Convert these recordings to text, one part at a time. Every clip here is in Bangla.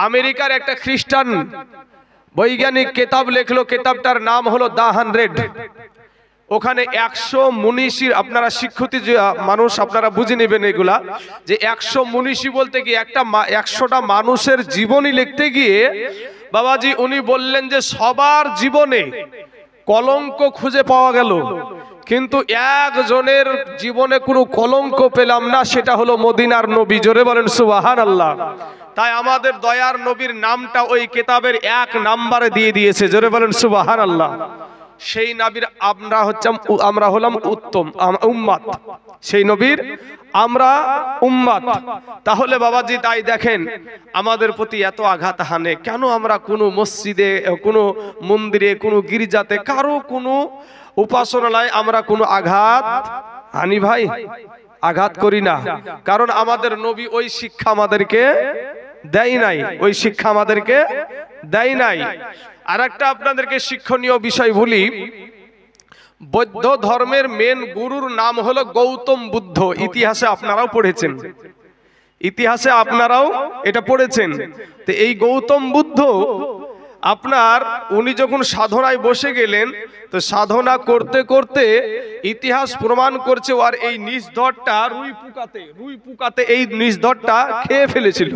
আমেরিকার একটা খ্রিস্টান বৈজ্ঞানিক কিতাব লেখলো, কিতাবটার নাম হলো দ্য 100। ওখানে 100 মনীষীর, আপনারা শিক্ষিত যে মানুষ আপনারা বুঝে নেবেন এগুলা, যে 100 মনীষী বলতে কি একটা 100টা মানুষের জীবনী লিখতে গিয়ে বাবাজি উনি বললেন যে সবার জীবনে কলঙ্ক খুঁজে পাওয়া গেল, কিন্তু একজনের জীবনে কোনো কলঙ্ক পেলাম না, সেটা হলো মদিনার নবী। জোরে বলেন সুবহানাল্লাহ। তাই আমাদের দয়ার নবীর নামটা ওই কিতাবের 1 নম্বরে দিয়ে দিয়েছে। জোরে বলেন সুবহানাল্লাহ। সেই নবীর আমরা হলাম উত্তম উম্মত, সেই নবীর আমরা উম্মত। তাহলে বাবাজি তাই দেখেন আমাদের প্রতি এত আঘাত হানে কেন? আমরা কোনো মসজিদে, কোনো মন্দিরে, কোনো গির্জাতে, কারো কোনো উপাসনালয়ে আমরা কোনো আঘাত হানি ভাই, আঘাত করি না। কারণ আমাদের নবী ওই শিক্ষা আমাদেরকে দেয় নাই, ওই শিক্ষা আমাদেরকে দেয় নাই। আর একটা আপনাদেরকে শিক্ষণীয় বিষয় বলি, বৌদ্ধ ধর্মের মেন গুরুর নাম হলো গৌতম বুদ্ধ। ইতিহাসে আপনারাও পড়েছেন, ইতিহাসে আপনারাও এটা পড়েছেন। তো এই গৌতম বুদ্ধ আপনার উনি যখন সাধনায় বসে গেলেন, তো সাধনা করতে করতে ইতিহাস প্রমাণ করছে আর এই নিষধরটা রুই পোকাতে এই নিষধরটা খেয়ে ফেলেছিল।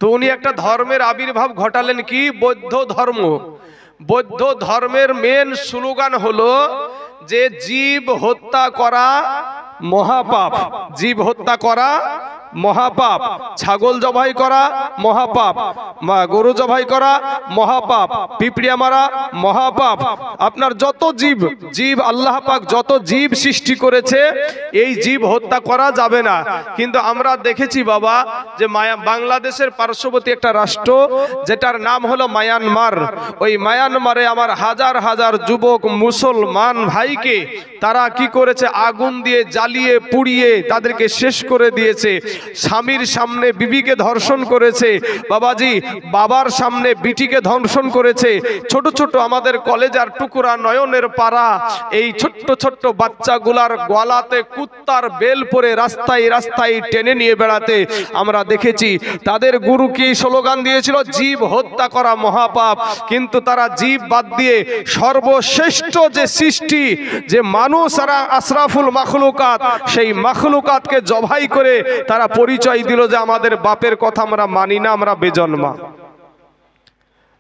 তো উনি একটা ধর্মের আবির্ভাব ঘটালেন, কি? বৌদ্ধ ধর্ম। বৌদ্ধ ধর্মের মেন স্লোগান হলো যে জীব হত্যা করা মহাপাপ, জীব হত্যা করা মহাপাপ, ছাগল জবাই করা মহাপাপ, গরু জবাই করা মহাপাপ, পিঁপড়িয়া মারা মহাপাপ। আপনার যত জীব আল্লাহ পাক যত জীব সৃষ্টি করেছে এই জীব হত্যা করা যাবে না। কিন্তু আমরা দেখেছি বাবা যে বাংলাদেশের পার্শ্ববর্তী একটা রাষ্ট্র যেটার নাম হলো মায়ানমার, ওই মায়ানমারে আমার হাজার হাজার যুবক মুসলমান ভাইকে তারা কি করেছে? আগুন দিয়ে জ্বালিয়ে পুড়িয়ে তাদেরকে শেষ করে দিয়েছে। স্বামীর সামনে বিবিকে ধর্ষণ করেছে বাবাজি, বাবার সামনে বিটিকে ধর্ষণ করেছে। ছোট ছোট আমাদের কলেজার টুকরা নয়নের পাড়া এই ছোট্ট ছোট্ট বাচ্চাগুলার গলাতে কুত্তার বেল পরে রাস্তায় রাস্তায় টেনে নিয়ে বেড়াতে আমরা দেখেছি। তাদের গুরু কি স্লোগান দিয়েছিল? জীব হত্যা করা মহাপাপ। কিন্তু তারা জীব বাদ দিয়ে সর্বশ্রেষ্ঠ যে সৃষ্টি, যে মানুষ আর আশরাফুল মাখলুকাত, সেই মাখলুকাতকে জবাই করে তারা পরিচয় দিল যে আমাদের বাপের কথা আমরা মানি না, আমরা বেজন্মা।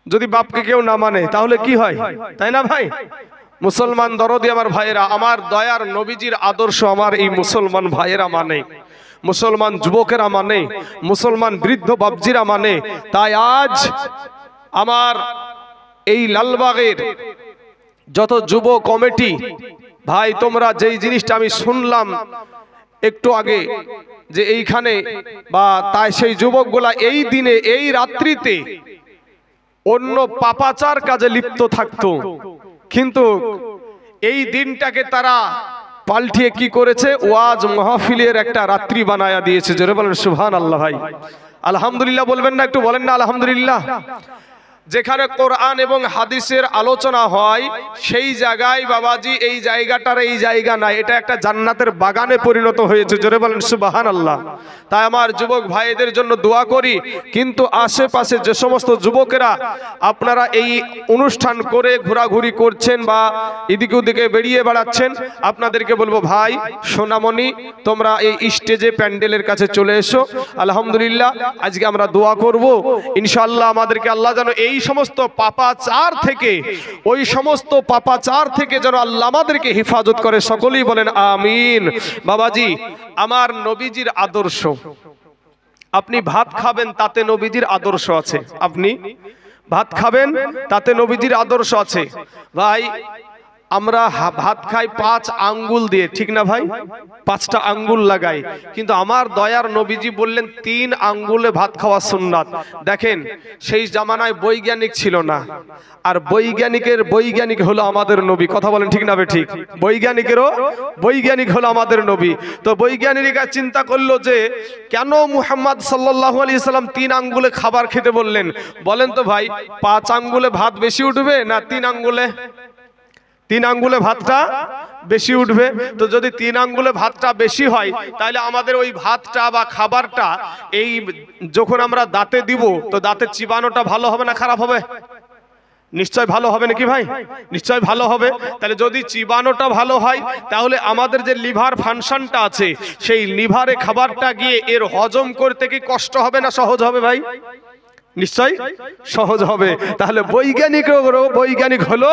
যদি বাপকে কেউ না মানে তাহলে কি হয়, তাই না ভাই? মুসলমান দরদি আমার ভাইয়েরা, আমার দয়ার নবীজির আদর্শ আমার এই মুসলমান ভাইয়েরা মানে, মুসলমান যুবকেরা মানে, মুসলমান বৃদ্ধ বাবজিরা মানে। তাই আজ আমার এই লালবাগের যত যুব কমিটি ভাই, তোমরা যেই জিনিসটা আমি শুনলাম একটু আগে যে এইখানে বা তাই সেই যুবকগুলা এই দিনে এই রাত্রিতে অন্য পাপাচার কাজে লিপ্ত থাকতো, কিন্তু এই দিনটাকে তারা পাল্টিয়ে কি করেছে? ওয়াজ মাহফিলের একটা রাত্রি বানায়া দিয়েছে। জোরে বলেন সুবহানাল্লাহ। ভাই আলহামদুলিল্লাহ বলবেন না? একটু বলেন না আলহামদুলিল্লাহ। যেখানে কোরআন এবং হাদিসের আলোচনা হয় সেই জায়গায় বাবাজি এই জায়গাটার এই জায়গা নাই, এটা একটা জান্নাতের বাগানে পরিণত হয়েছে। জোরে বলেন সুবহানাল্লাহ। তাই আমার যুবক ভাইদের জন্য দোয়া করি। কিন্তু আশেপাশে যে সমস্ত যুবকেরা আপনারা এই অনুষ্ঠান করে ঘোরাঘুরি করছেন বা এদিকে ওদিকে বেরিয়ে বেড়াচ্ছেন, আপনাদেরকে বলবো ভাই সোনামণি, তোমরা এই স্টেজে প্যান্ডেলের কাছে চলে এসো। আলহামদুলিল্লাহ আজকে আমরা দোয়া করব ইনশাআল্লাহ আমাদেরকে আল্লাহ যেন এই সমস্ত পাপাচার থেকে, ওই সমস্ত পাপাচার থেকে যেন আল্লাহ আমাদেরকে হেফাজত করে। সকলেই বলেন আমিন। বাবাজি আমার নবীজির আদর্শ, আপনি ভাত খাবেন তাতে নবীজির আদর্শ আছে, আপনি ভাত খাবেন তাতে নবীজির আদর্শ আছে। ভাই আমরা ভাত খাই 5 আঙ্গুল দিয়ে, ঠিক না ভাই? 5টা আঙ্গুল লাগাই, কিন্তু আমার দয়ার নবীজি বললেন 3 আঙ্গুলে ভাত খাওয়া সুন্নাত। দেখেন সেই জামানায় বৈজ্ঞানিক ছিল না, আর বৈজ্ঞানিক হলো আমাদের নবী। কথা বলেন ঠিক না বে ঠিক? বৈজ্ঞানিক হলো আমাদের নবী। তো বৈজ্ঞানিকরা চিন্তা করলো যে কেন মুহাম্মদ সাল্লাল্লাহু আলাইহি সাল্লাম 3 আঙ্গুলে খাবার খেতে বললেন? বলেন তো ভাই, 5 আঙ্গুলে ভাত বেশি উঠবে না 3 আঙ্গুলে? 3 আঙ্গুলে ভাতটা বেশি উঠবে। তো যদি 3 আঙ্গুলে ভাতটা বেশি হয় তাহলে আমাদের ওই ভাতটা বা খাবারটা এই যখন আমরা দাঁতে দিব তো দাঁতের চিবানোটা ভালো হবে না খারাপ হবে? নিশ্চয় ভালো হবে নাকি ভাই? নিশ্চয় ভালো হবে। তাহলে যদি চিবানোটা ভালো হয় তাহলে আমাদের যে লিভার ফাংশনটা আছে সেই লিভারে খাবারটা গিয়ে এর হজম করতে কি কষ্ট হবে না সহজ হবে ভাই? নিশ্চয় সহজ হবে। তাহলে বৈজ্ঞানিক হলো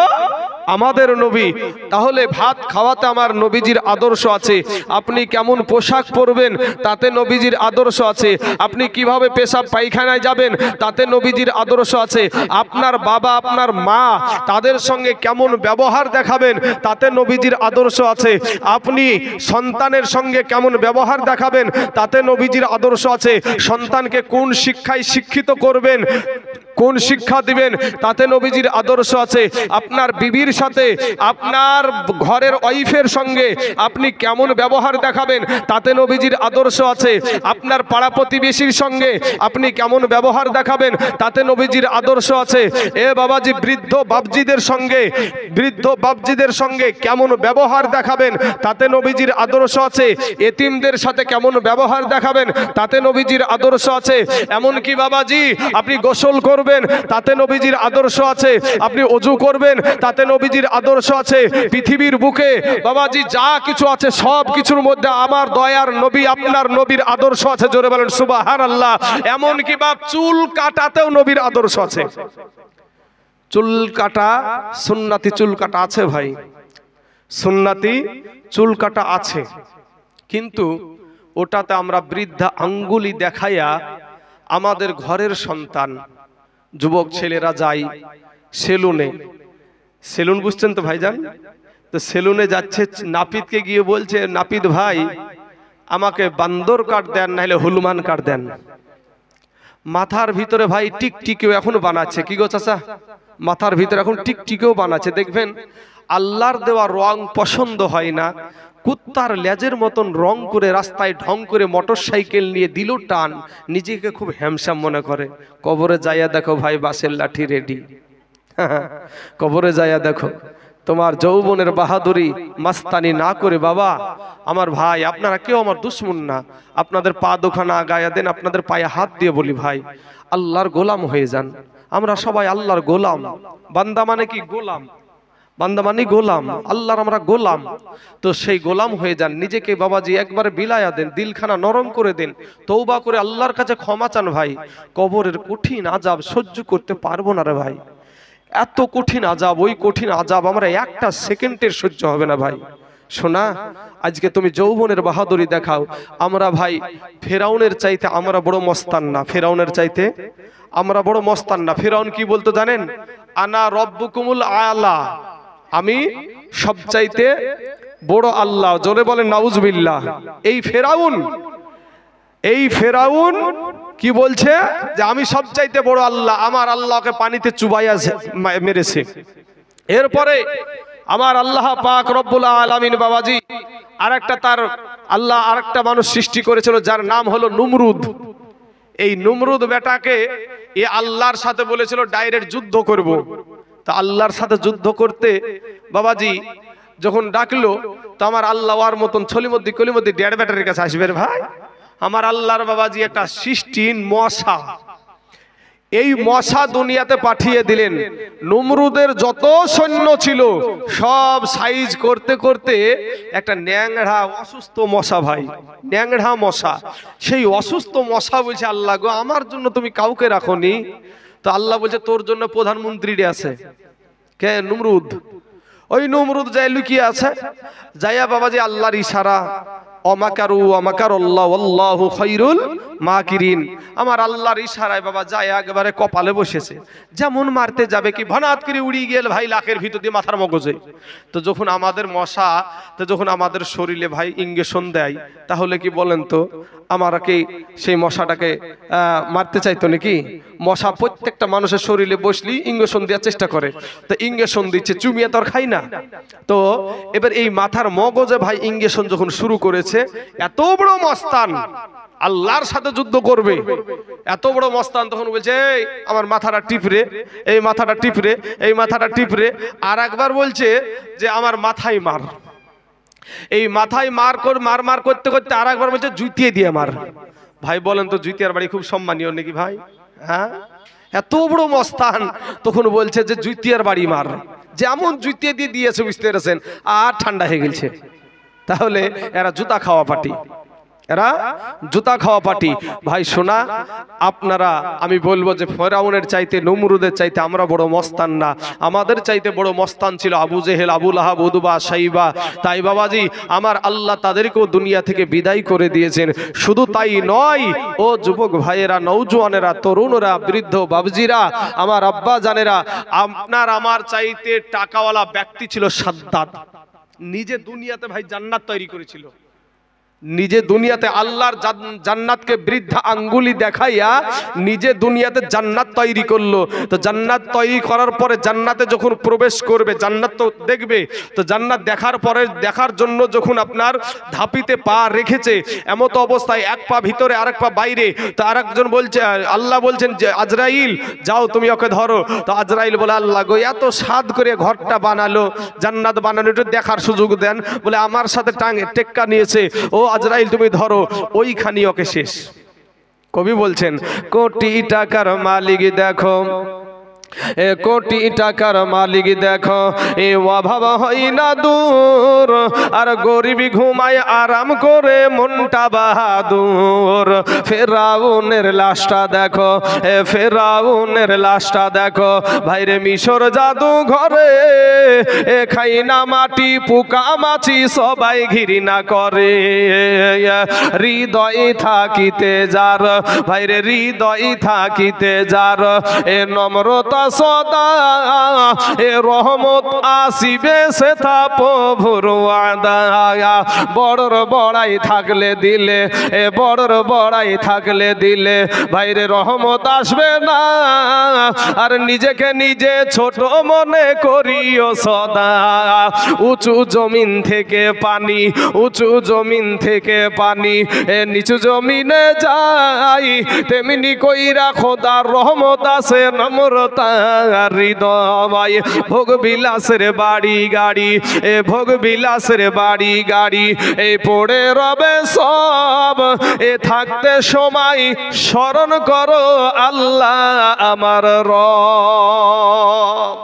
আমাদের নবী। তাহলে ভাত খাওয়াতে আমার নবীজির আদর্শ আছে। আপনি কেমন পোশাক পরবেন তাতে নবীজির আদর্শ আছে। আপনি কিভাবে পেশাব পায়খানায় যাবেন তাতে নবীজির আদর্শ আছে। আপনার বাবা আপনার মা তাদের সঙ্গে কেমন ব্যবহার দেখাবেন তাতে নবীজির আদর্শ আছে। আপনি সন্তানের সঙ্গে কেমন ব্যবহার দেখাবেন তাতে নবীজির আদর্শ আছে। সন্তানকে কোন শিক্ষায় শিক্ষিত করবেন, কোন শিক্ষা দিবেন তাতে নবীজির আদর্শ আছে। আপনার বিবির সাথে আপনার ঘরের ওয়াইফের সঙ্গে আপনি কেমন ব্যবহার দেখাবেন তাতে নবীজির আদর্শ আছে। আপনার পাড়া প্রতিবেশীর সঙ্গে আপনি কেমন ব্যবহার দেখাবেন তাতে নবীজির আদর্শ আছে। এ বাবাজি বৃদ্ধ বাপজিদের সঙ্গে কেমন ব্যবহার দেখাবেন তাতে নবীজির আদর্শ আছে। এতিমদের সাথে কেমন ব্যবহার দেখাবেন তাতে নবীজির আদর্শ আছে। এমনকি বাবাজি আপনি গোসল করবেন তাতে নবীজির আদর্শ আছে। আপনি ওযু করবেন তাতে নবীজির আদর্শ আছে। পৃথিবীর বুকে বাবাজি যা কিছু আছে সব কিছুর মধ্যে আমার দয়ার নবী আপনার নবীর আদর্শ আছে। জোরে বলেন সুবহানাল্লাহ। এমনকি বাপ চুল কাটাতেও নবীর আদর্শ আছে। চুল কাটা সুন্নতি চুল কাটা আছে ভাই, সুন্নতি চুল কাটা আছে, কিন্তু ওটাতে আমরা বৃদ্ধা আঙ্গুলি দেখাইয়া আমাদের ঘরের সন্তান যুবক ছেলেরা যায় সেলুনে। সেলুন বুঝছেন তো ভাইজান? তো সেলুনে যাচ্ছে, নাপিতকে গিয়ে বলছে, নাপিত ভাই আমাকে বান্দর কাট দেন নাহলে হনুমান কাট দেন। মাথার ভিতরে ভাই টিকটিকেও এখন বানাচ্ছে। কি গো চাচা? মাথার ভিতরে এখন টিকটিকেও বানাচ্ছে। দেখবেন আল্লাহর দেওয়া রং পছন্দ হয় না, কুত্তার লেজের মতন রং করে রাস্তায় ঢং করে মোটর সাইকেল নিয়ে দিল টান, নিজেকে খুব হ্যামসাম মনে করে। কবরে যাইয়া দেখো ভাই বাঁশের লাঠি রেডি। কবরে যাইয়া দেখো তোমার যৌবনের বাহাদুরি মাস্তানি না করে। বাবা আমার ভাই আপনারা কেউ আমার দুশ্মন না, আপনাদের পা দুখানা আগায়া দেন, আপনাদের পায়ে হাত দিয়ে বলি ভাই আল্লাহর গোলাম হয়ে যান। আমরা সবাই আল্লাহর গোলাম। বান্দা মানে কি? গোলাম। বান্দা মানে গোলাম, আল্লাহর আমরা গোলাম। তো সেই গোলাম হয়ে যান, নিজেকে বাবাজি একবারে বিলায়া দেন, দিলখানা নরম করে দেন, তওবা করে আল্লাহর কাছে ক্ষমা চান। ভাই কবরের কঠিন আযাব সহ্য করতে পারবো না রে ভাই, এত কঠিন আযাব, ওই কঠিন আযাব আমরা একটা সেকেন্ডের সহ্য হবে না ভাই। শোনা, আজকে তুমি যৌবনের বাহাদুরি দেখাও। আমরা ভাই ফেরাউনের চাইতে আমরা বড় মস্তান না, ফেরাউনের চাইতে আমরা বড় মস্তান না। ফেরাউন কি বলতো জানেন? আনা রব্বুকুমুল আলা, আমি সবচাইতে বড় আল্লাহ। জোরে বলেন নাউজুবিল্লাহ। এই ফেরাউন কি বলছে? যে আমি সবচাইতে বড় আল্লাহ, আমার আল্লাহকে পানিতে চুবাইয়া মেরেছে। এরপরে আমার আল্লাহ পাক রব্বুল আলামিন বাবাজি আরেকটা তার আল্লাহ আরেকটা মানুষ সৃষ্টি করেছিল যার নাম হলো নমরুদ। এই নমরুদ বেটাকে এ আল্লাহর সাথে বলেছিল ডাইরেক্ট যুদ্ধ করব। তা আল্লাহর সাথে যুদ্ধ করতে বাবাজি যখন ডাকলো, তো আমার আল্লাহ আর মতন ছলিমদ্দি কলিমদ্দি ডেড় ব্যাটারের কাছে আসবে ভাই। আমার আল্লাহর বাবাজি একটা সৃষ্টিন মশা, এই মশা দুনিয়াতে পাঠিয়ে দিলেন। নমরুদের যত সৈন্য ছিল সব সাইজ করতে করতে একটা ন্যাংড়া অসুস্থ মশা, ভাই ন্যাংড়া মশা। সেই অসুস্থ মশা বলছে আল্লাহ গো আমার জন্য তুমি কাউকে রাখোনি। তো আল্লাহ বলছে তোর জন্য প্রধানমন্ত্রী আছে। কে? নমরুদ। ওই নমরুদ যাই লুকিয়ে আছে, যাইয়া বাবাজি আল্লাহর ইশারা, অমাকারু অমাকারাল্লাহু আল্লাহু খায়রুল মাকিরিন। আমার আল্লাহর ইশারায় বাবা যায় একবারে কপালে বসেছে, যেমন মারতে যাবে কি ভানাত করে উড়িয়ে গেল ভাই লাখের ভিতর দিয়ে মাথার মগজে। তো যখন আমাদের মশা, তো যখন আমাদের শরীরে ভাই ইঞ্জেকশন দেয়, তাহলে কি বলেন তো আমরা কি সেই মশাটাকে মারতে চাইতো নাকি? মশা প্রত্যেকটা মানুষের শরীরে বসলি ইঞ্জেকশন দেওয়ার চেষ্টা করে, তো ইঞ্জেকশন দিচ্ছে, চুমিয়ে তো আর খাই না। তো এবার এই মাথার মগজে ভাই ইঞ্জেকশন যখন শুরু করেছে, এত বড় মস্তান আল্লাহর সাথে যুদ্ধ করবে, এত বড় মস্তান, তখন বলছে এই আমার মাথাটা টিপরে, এই মাথাটা টিপরে, এই মাথাটা টিপরে। আর একবার বলছে যে আমার মাথায় মার, এই মাথায় মার করতে করতে আর একবার বলছে জুতিয়ে দিয়ে মার। ভাই বলেন তো জুতিয়ার বাড়ি খুব সম্মানীয় নাকি ভাই? হ্যাঁ, এত বড় মস্তান তখন বলছে যে জুতিয়ার বাড়ি মার। যেমন জুতিয়ে দিয়ে দিয়েছে বুঝতে পেরেছেন, আর ঠান্ডা হয়ে গেছে। তাহলে এরা জুতা খাওয়া পার্টি, এরা জুতা খাওয়া পার্টি। ভাই শোনা, আপনারা আমি বলবো যে ফেরাউনের চাইতে নমরুদের চাইতে আমরা বড় মস্তান না, আমাদের চাইতে বড় মস্তান ছিল আবু জেহেল, আবু লাহাব, উতবা, শাইবা। তাই বাবাজি আমার আল্লাহ তাদেরকেও দুনিয়া থেকে বিদায় করে দিয়েছেন। শুধু তাই নয়, ও যুবক ভাইয়েরা, নওজোয়ানেরা, তরুণরা, বৃদ্ধ বাবজিরা, আমার আব্বা জানেরা, আপনার আমার চাইতে টাকাওয়ালা ব্যক্তি ছিল সাদ্দাত। নিজে দুনিয়াতে ভাই জান্নাত তৈরি করেছিল, নিজে দুনিয়াতে আল্লাহর জান্নাতকে বৃদ্ধা আঙ্গুলি দেখাইয়া নিজে দুনিয়াতে জান্নাত তৈরি করলো। তো জান্নাত তৈরি করার পরে জান্নাতে যখন প্রবেশ করবে, জান্নাত তো দেখবে, তো জান্নাত দেখার পরে দেখার জন্য যখন আপনার ধাপিতে পা রেখেছে, এমত অবস্থায় এক পা ভিতরে আরেক পা বাইরে, তো আরেকজন বলছে, আল্লাহ বলছেন যে আজরাইল যাও তুমি ওকে ধরো। তো আজরাইল বলে আল্লাহ গো এত সাদ করে ঘরটা বানালো, জান্নাত বানানো, একটু দেখার সুযোগ দেন। বলে আমার সাথে টেক্কা নিয়েছে, ও আজরাইল তুমি ধরো। ওইখানে ওকে শেষ। কবি বলছেন কোটি টাকার মালিক দেখো, কোটি টাকার মালিক দেখো, এ অভাব হয় না দূর, আর গরিবি ঘুমায় আরাম করে মনটা বাহাদুর। ফেরাউনের লাশটা দেখো, ফেরাউনের লাশটা দেখো, ভাইরে মিশর জাদু ঘরে এ খাই না মাটি পোকা মাছি সবাই ঘৃণা করে। হৃদয় থাকিতে যার, ভাইরে হৃদয় থাকিতে যার, এ নম্রতা সদা এ রহমত আসিবে সে তা প্রভুর ওয়াদা। বড়র বড়াই থাকলে দিলে, এ বড়র বড়াই থাকলে দিলে, ভাইরে রহমত আসবে না। আর নিজেকে নিজে ছোট মনে করিও সদা। উঁচু জমিন থেকে পানি, উঁচু জমিন থেকে পানি এ নিচু জমিনে যাই, তেমনি কইরা খোদার রহমত আছে নম্রতা হৃদয়। ভোগ বিলাসের বাড়ি গাড়ি, এ ভোগ বিলাসের বাড়ি গাড়ি, এই পড়ে রবে সব, এ থাকতে সময় স্মরণ করো আল্লাহ আমার রব।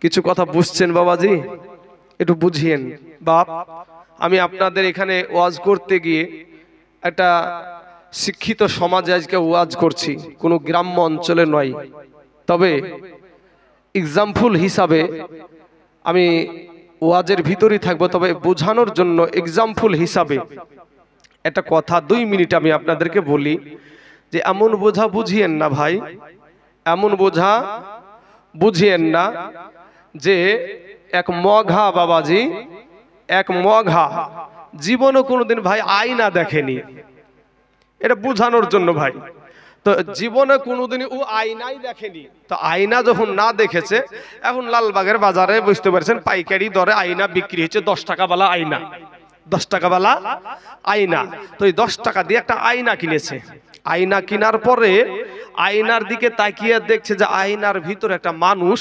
কিছু কথা বুঝছেন বাবাজি? একটু বুঝিয়েন বাপ। আমি আপনাদের এখানে ওয়াজ করতে গিয়ে একটা শিক্ষিত সমাজে আজকে ওয়াজ করছি, কোনো গ্রাম্য অঞ্চলে নয়। তবে এক্সাম্পল হিসাবে আমি ওয়াজের ভিতরেই থাকবো, তবে বোঝানোর জন্য এক্সাম্পল হিসাবে একটা কথা 2 মিনিট আমি আপনাদেরকে বলি যে এমন বোঝা বুঝিয়েন না ভাই, এমন বোঝা বুঝিয়েন না যে এক মঘা বাবাজি, এক মঘা জীবনে কোনোদিন ভাই আয়না দেখেনি। এটা বোঝানোর জন্য ভাই। তো জীবনে কোনোদিনই ও আয়নাই দেখেনি। তো আয়না যখন না দেখেছে, এখন লালবাগের বাজারে বুঝতে পারছেন পাইকারি দরে আয়না বিক্রি হচ্ছে, 10 টাকাওয়ালা আয়না, 10 টাকাওয়ালা আয়না। তো এই 10 টাকা দিয়ে একটা আয়না কিনেছে। আয়না কেনার পরে আয়নার দিকে তাকিয়ে দেখছে যে আয়নার ভিতরে একটা মানুষ,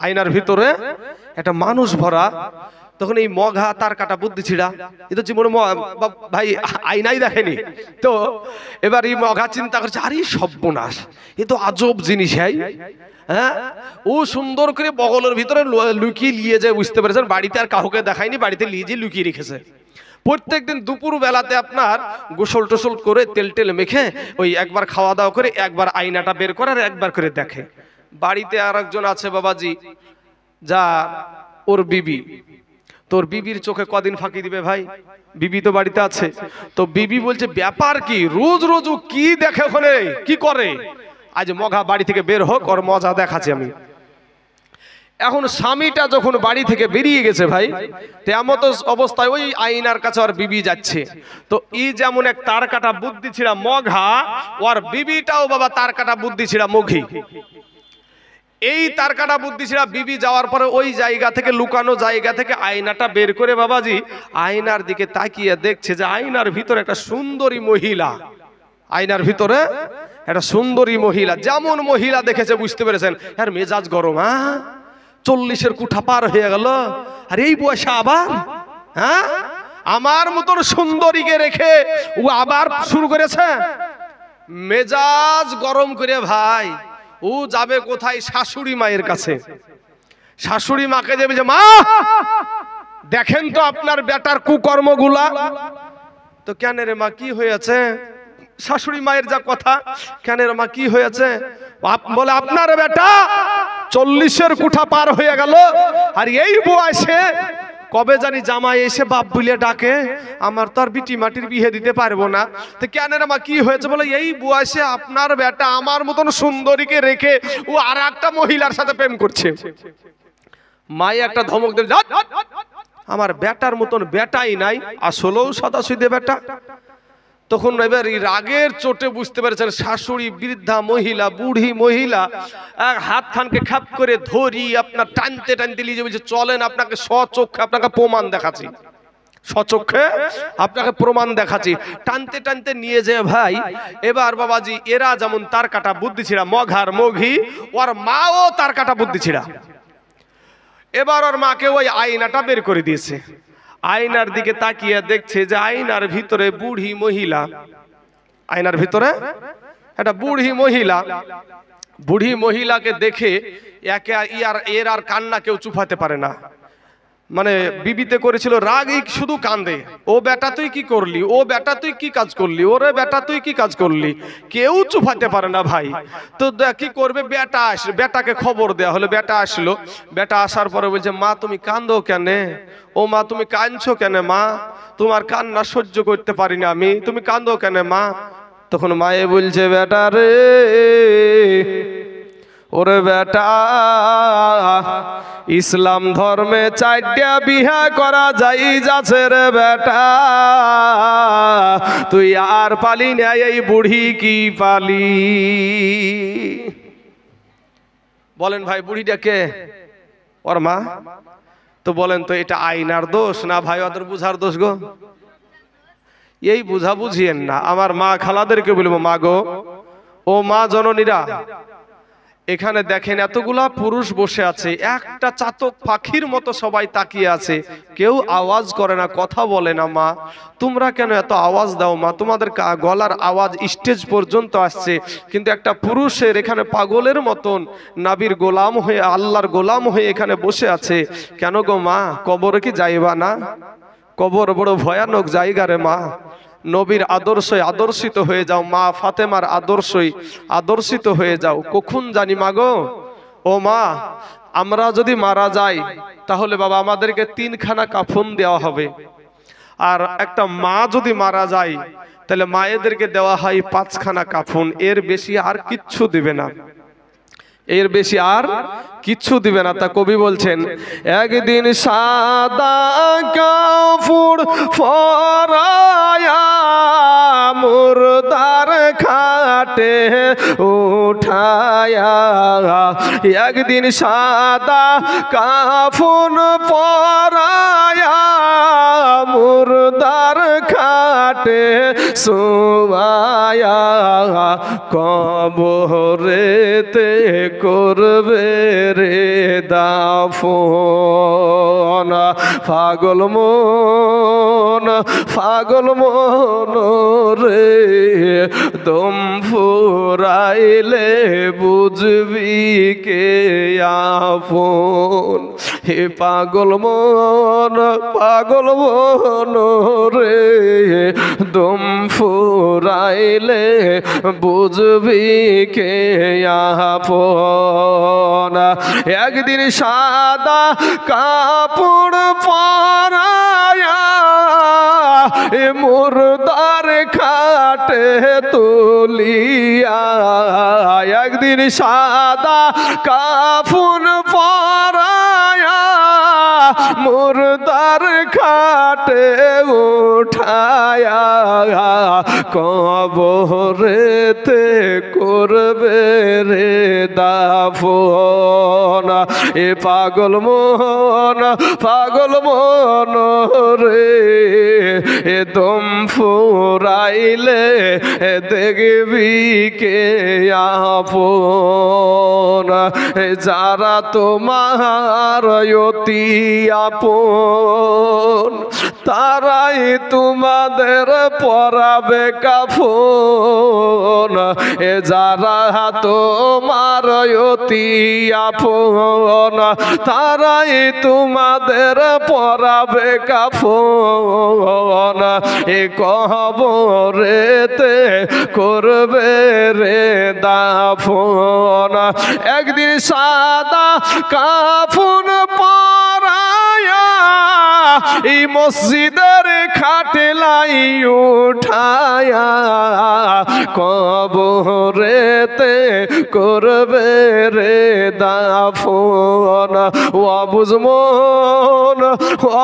আয়নার ভিতরে একটা মানুষ ভরা। তখন এই মঘা তার কাটা বুদ্ধি ছিড়া, এ তো জীবনে ভাই আয়নাই দেখেনি। তো এবার এই মঘা চিন্তা করছে আরে সর্বনাশ, এ তো আজব জিনিস। হ্যাঁ, ও সুন্দর করে বগলের ভিতরে লুকিয়ে নিয়ে যায়, বুঝতে পেরেছেন, বাড়িতে আর কাউকে দেখায়নি, বাড়িতে নিয়ে যে লুকিয়ে রেখেছে। প্রত্যেকদিন দুপুর বেলাতে আপনার গোসল টোসল করে তেল টেল মেখে ওই একবার খাওয়া দাওয়া করে একবার আয়নাটা বের করে আর একবার করে দেখে। বাড়িতে আর একজন আছে বাবাজি, যা ওর বিবি। তোর বিবির চোখে কদিন ফাঁকি দিবে ভাই? বিবি তো বাড়িতে আছে। তো বিবি বলছে ব্যাপার কি, রোজ রোজ কি দেখে, ওখানে কি করে? আজ মঘা বাড়ি থেকে বের হোক, ওর মজা দেখাচ্ছি আমি। এখন স্বামীটা যখন বাড়ি থেকে বেরিয়ে গেছে ভাই, তেমত অবস্থায় ওই আয়নার কাছে ওর বিবি যাচ্ছে। তো ই যেমন এক তার কাটা বুদ্ধি ছিড়া মঘা, ওর বিবিটাও বাবা তার কাটা বুদ্ধি ছিড়া মঘি। এই তার কাটা বুদ্ধি ছিড়া বিবি যাওয়ার পরে ওই জায়গা থেকে, লুকানো জায়গা থেকে আয়নাটা বের করে বাবাজি আয়নার দিকে তাকিয়ে দেখছে যে আয়নার ভিতরে একটা সুন্দরী মহিলা, আয়নার ভিতরে একটা সুন্দরী মহিলা। যেমন মহিলা দেখেছে বুঝতে পেরেছেন আর মেজাজ গরম। 40-এর কুঠা পার হয়ে গেল, আর এই বয়সে আবার হ্যাঁ, আমার মতন সুন্দরীকে রেখে ও আবার শুরু করেছে মেজাজ গরম করে। ভাই ও যাবে কোথায়? শাশুড়ি মায়ের কাছে। শাশুড়ি মাকে যাবে যে, মা দেখেন তো আপনার বেটার কুকর্মগুলা। তো কেন রে মা, কি হয়েছে? শাশুড়ি মায়ের যা কথা, কেন রে মা কি হয়েছে? বলে আপনার বেটা 40-এর কুঠা পার হয়ে গেল, আর এই বয়সে কবে জানি জামাই এসে বাপ বলে ডাকে, আমার তো আর বিটি মাটির বিয়ে দিতে পারবো না। তো কেন রে মা কি হয়েছে? বলে এই বয়সে আপনার বেটা আমার মতন সুন্দরীকে রেখে ও আর একটা মহিলার সাথে প্রেম করছে। মাই একটা ধমক দিল, আমার বেটার মতন বেটাই নাই, আসলেও সাদাসিধে বেটা। তখন এবার রাগের চোটে বুঝতে পেরেছেন শাশুড়ি বৃদ্ধা মহিলা, বুড়ি মহিলা, এক হাত খানকে খাপ করে ধরি আপনার টানতে টানতে নিয়ে যাবে, চলেন আপনাকে স্বচক্ষে আপনাকে প্রমাণ দেখাচ্ছি, স্বচক্ষে আপনাকে প্রমাণ দেখাচ্ছি। টানতে টানতে নিয়ে যায় ভাই। এবার বাবাজি এরা যেমন তার কাটা বুদ্ধি ছিড়া, মঘার মঘি, ওর মাও তার কাটা বুদ্ধি ছিড়া। এবার ওর মাকে ওই আয়নাটা বের করে দিয়েছে। আয়নার দিকে তাকিয়ে দেখছে যে আয়নার ভিতরে বুড়ি মহিলা, আয়নার ভিতরে একটা বুড়ি মহিলা। বুড়ি মহিলাকে দেখে এর আর কান্না কেউ চুপাতে পারে না। মানে বিবিতে করেছিল রাগই শুধু কান্দে, ও বেটা তুই কি করলি, ও বেটা তুই কি কাজ করলি, ওরে বেটা তুই কি কাজ করলি, কেউ চুপাতে পারে না ভাই। তো কি করবে, বেটা আসবে, বেটাকে খবর দেওয়া হলো। বেটা আসলো, বেটা আসার পরে বলছে মা তুমি কান্দো কেন? ও মা তুমি কাঁদছো কেন মা? তোমার কান্না সহ্য করতে পারি না আমি, তুমি কান্দো কেন মা? তখন মায়ে বলছে বেটা রে, ওরে বেটা ইসলাম ধর্মে 4টা বিয়া করা যাচ্ছে রে বেটা, তুই আর পালি না, এই বুড়ি কি পালি? বলেন ভাই বুড়িটা কে? ওর মা। তো বলেন তো এটা আইনার দোষ না ভাই ওদের বুঝার দোষ গো? এই বুঝা বুঝিয়েন না। আমার মা খালাদেরকে বলবো, মা গো, ও মা জননীরা, এখানে দেখেন এতগুলা পুরুষ বসে আছে, একটা চাতক পাখির মতো সবাই তাকিয়ে আছে, কেউ আওয়াজ করে না, কথা বলে না। মা তোমরা কেন এত আওয়াজ দাও মা? তোমাদের গলার আওয়াজ স্টেজ পর্যন্ত আসছে, কিন্তু একটা পুরুষের এখানে পাগলের মতন নাবির গোলাম হয়ে, আল্লাহর গোলাম হয়ে এখানে বসে আছে কেন গো মা? কবরে কি যাইবা না? কবর বড় ভয়ানক জায়গা রে মা। নবীর আদর্শে আদর্শিত হয়ে যাও, মা ফাতেমার আদর্শই আদর্শিত হয়ে যাও। কখন জানি মা গো, ও মা আমরা যদি মারা যাই তাহলে বাবা আমাদেরকে 3খানা কাফন দেওয়া হবে, আর একটা মা যদি মারা যায় তাহলে মায়েদেরকে দেওয়া হয় 5খানা কাফন, এর বেশি আর কিচ্ছু দিবে না, এর বেশি আর কিচ্ছু দিবে না। তা কবি বলছেন, একদিন সাদা কাপড় পরায়া মুর্দার খাটে উঠায়া, একদিন সাদা কাফন পরায়া মুর্দার খাটে শোয়ায়া, কবরেতে করবে রে দাফন। পাগল মন, পাগল মন রে, দম ফুরাইলে বুঝবি কে আপন। হে পাগল মন, পাগল মন রে, দম ফুরাইলে বুঝবি কে আপন। একদিন সাদা কাপড় পরায়া মুর্দার খাটে তুলিয়া, একদিন সাদা কাফন পরায়া মুর্দার খাটে উঠায়া, কবরেতে করবে রে দাফন। এ পাগল মন, পাগল মন রে, এ দম ফুরাইলে দেখবি কে আপন। যারা তোমার অতি আপন, তারাই তোমাদের পরাবে কাফন, এ যারা তোমার অতি আপন, তারাই তোমাদের পরাবে কাফন, এ কবরেতে করবে রে দাফন। একদিন সাদা কাফন পরায়া এই মসজিদের খাটলাই উঠায়া কবরেতে করবে রে দাফন।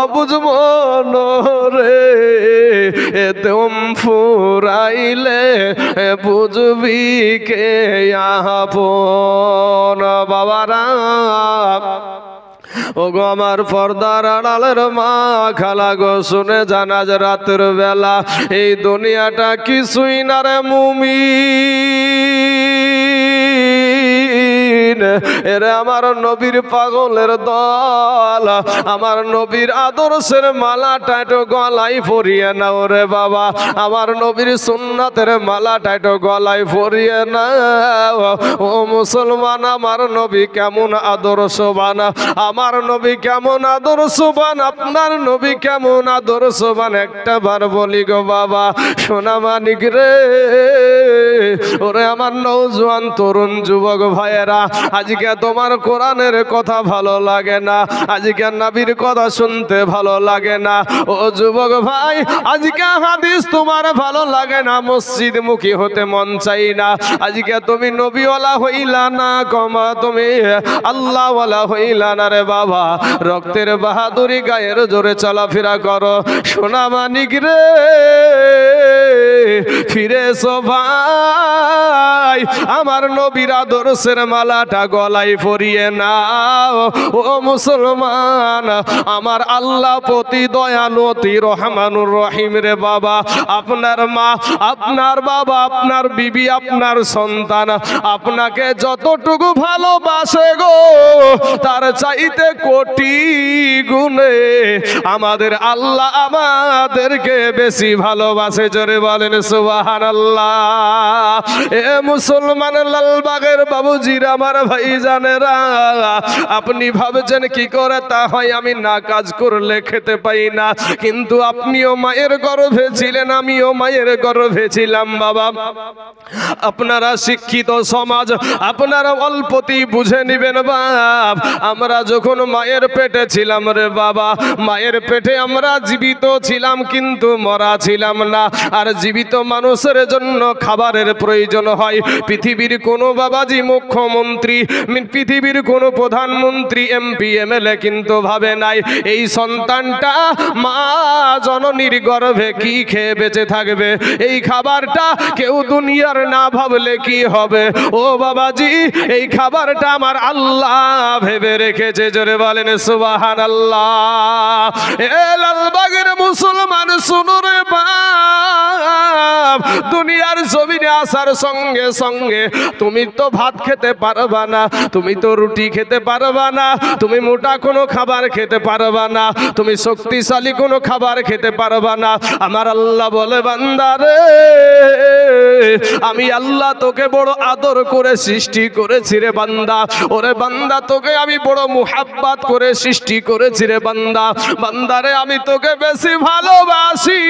অবুঝমন রে দম ফুরাইলে বুঝবি কে আপন। বাবারা ওগো আমার পর্দার আড়ালের মা খালা গো, শুনে জানা যে রাতের বেলা এই দুনিয়াটা কিছুই না রে মুমিন। এরে আমার নবীর পাগলের দল, আমার নবীর আদর্শের মালাটা একটু গলায় পরিয়ে নাও রে বাবা, আমার নবীর সুন্নাতের মালাটা একটু গলায় পরিয়ে নাও। ও মুসলমান, আমার নবী কেমন আদর্শবান, আমার নবী কেমন আদর্শবান, আপনার নবী কেমন আদর্শবান একটা বার বলি গো বাবা। সোনা মানিক রে, ওরে আমার নওজোয়ান তরুণ যুবক ভাইয়েরা, আজকে তোমার কোরআনের কথা ভালো লাগে না, আজকে নবীর কথা শুনতে ভালো লাগে না। ও যুবক ভাই, আজকে হাদিস তোমার ভালো লাগে না, মসজিদ মুখী হতে মন চাই না। আজকে তুমি নবীওয়ালা হইলা না, কমা তুমি আল্লাহওয়ালা হইলা না রে বাবা। রক্তের বাহাদুরি গায়ের জোরে চলাফেরা করো। সোনা মানিক রে, ফিরে এসো ভাই, আমার নবীর আদর্শের মালাটা গলায় পরিয়ে নাও। ও মুসলমান, আমার আল্লাহ প্রতি দয়ালু, অতি রহমানুর রহিম রে বাবা। আপনার মা, আপনার বাবা, আপনার বিবি, আপনার সন্তান আপনাকে যতটুকু ভালোবাসে গো, তার চাইতে কোটি গুণে আমাদের আল্লাহ আমাদেরকে বেশি ভালোবাসে। জোরে বলেন সুবহানাল্লাহ। এ মুসলমান লালবাগের বাবুজিরা, আমার ভাই জানেরা, আপনি ভাবছেন কি করে তা হয় আমি না কাজ করলে খেতে পাই না, কিন্তু আপনিও মায়ের গর্ভে ছিলেন, আমিও মায়ের গর্ভে ছিলাম বাবা। আপনারা শিক্ষিত সমাজ, আপনারা অল্পতেই বুঝে নিবেন বাপ। আমরা যখন মায়ের পেটে ছিলাম রে বাবা, মায়ের পেটে আমরা জীবিত ছিলাম কিন্তু মরা ছিলাম না। আর জীবিত মানুষের জন্য খাবারের প্রয়োজন হয়। পৃথিবীর কোনো বাবাজি মুখ্যমন্ত্রী, পৃথিবীর কোনো প্রধানমন্ত্রী, এমপি, এমএলএ কিন্তু ভাবে নাই এই সন্তানটা মা জননীর গর্ভে কি খেয়ে বেঁচে থাকবে। এই খাবারটা কেউ দুনিয়ার না ভাবলে কি হবে। ও বাবাজি, এই খাবারটা আমার আল্লাহ ভেবে রেখেছে। জোরে বলেন সুবহানাল্লাহ। এ লালবাগের মুসলমান শুনো রে বাপ, দুনিয়ার জমিনে আসার সঙ্গে সঙ্গে তুমি তো ভাত খেতে পারবা না, তুমি তো রুটি খেতে পারবা না, তুমি মোটা কোনো খাবার খেতে পারবা না, তুমি শক্তিশালী কোনো খাবার খেতে পারবা না। আমার আল্লাহ বলে, বান্দা রে, আমি আল্লাহ তোকে বড় আদর করে সৃষ্টি করেছি রে বান্দা। ওরে বান্দা, তোকে আমি বড় মুহাব্বত করে সৃষ্টি করেছি রে বান্দা। বান্দারে, আমি তোকে বেশি ভালোবাসি।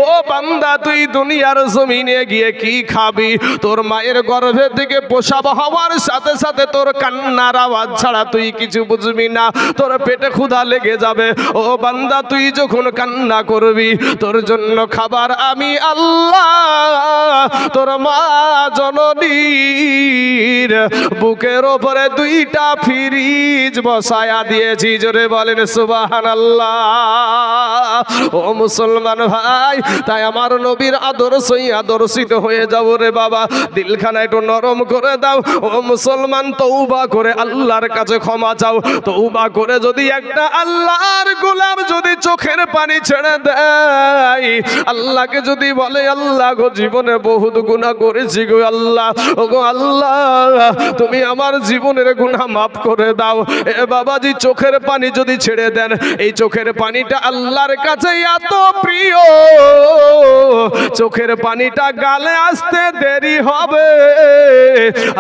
ও বান্দা, তুই দুনিয়ার জমিনে গিয়ে কি খাবি? তোর মায়ের গর্ভে থেকে প্রসব হওয়ার সাথে সাথে তোর কান্নার আওয়াজ ছাড়া তুই কিছু বুঝবি না, তোর পেটে ক্ষুধা লেগে যাবে। ও বান্দা, তুই যখন কান্না করবি, তোর জন্য খাবার আমি আল্লাহ তোর মা জননীর বুকের ওপরে দুইটা ফ্রিজ বসায়া দিয়েছি। জোরে বলেন সুবহানাল্লাহ। ও মুসলমান ভাই, তাই আমার নবীর আদর্শই আদর্শিত হয়ে যাও রে বাবা। দিলখানা একটু নরম করে দাও। ও মুসলমান, তওবা করে আল্লাহর কাছে ক্ষমা চাও। তওবা করে যদি একটা আল্লাহর গোলাম যদি চোখের পানি ছেড়ে দেয়, আল্লাহকে যদি বলে, আল্লাহ গো, জীবনে বহুত গুনাহ করেছি গো আল্লাহ, ও গো আল্লাহ, তুমি আমার জীবনের গুনাহ মাফ করে দাও। এ বাবাজি চোখের পানি যদি ছেড়ে দেন, এই চোখের পানিটা আল্লাহর কাছে এত প্রিয়, চোখের পানিটা গালে আসতে দেরি হবে,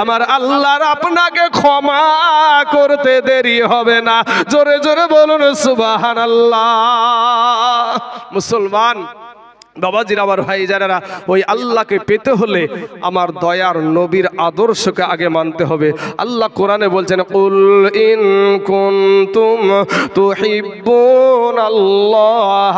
আমার আল্লাহর আপনাকে ক্ষমা করতে দেরি হবে না। জোরে জোরে বলুন সুবহানাল্লাহ। মুসলমান বাবাজির আমার ভাই যারা, ওই আল্লাহকে পেতে হলে আমার দয়ার নবীর আদর্শকে আগে মানতে হবে। আল্লাহ কোরআনে বলছেন, কুল ইন কুনতুম তুহিব্বুনাল্লাহ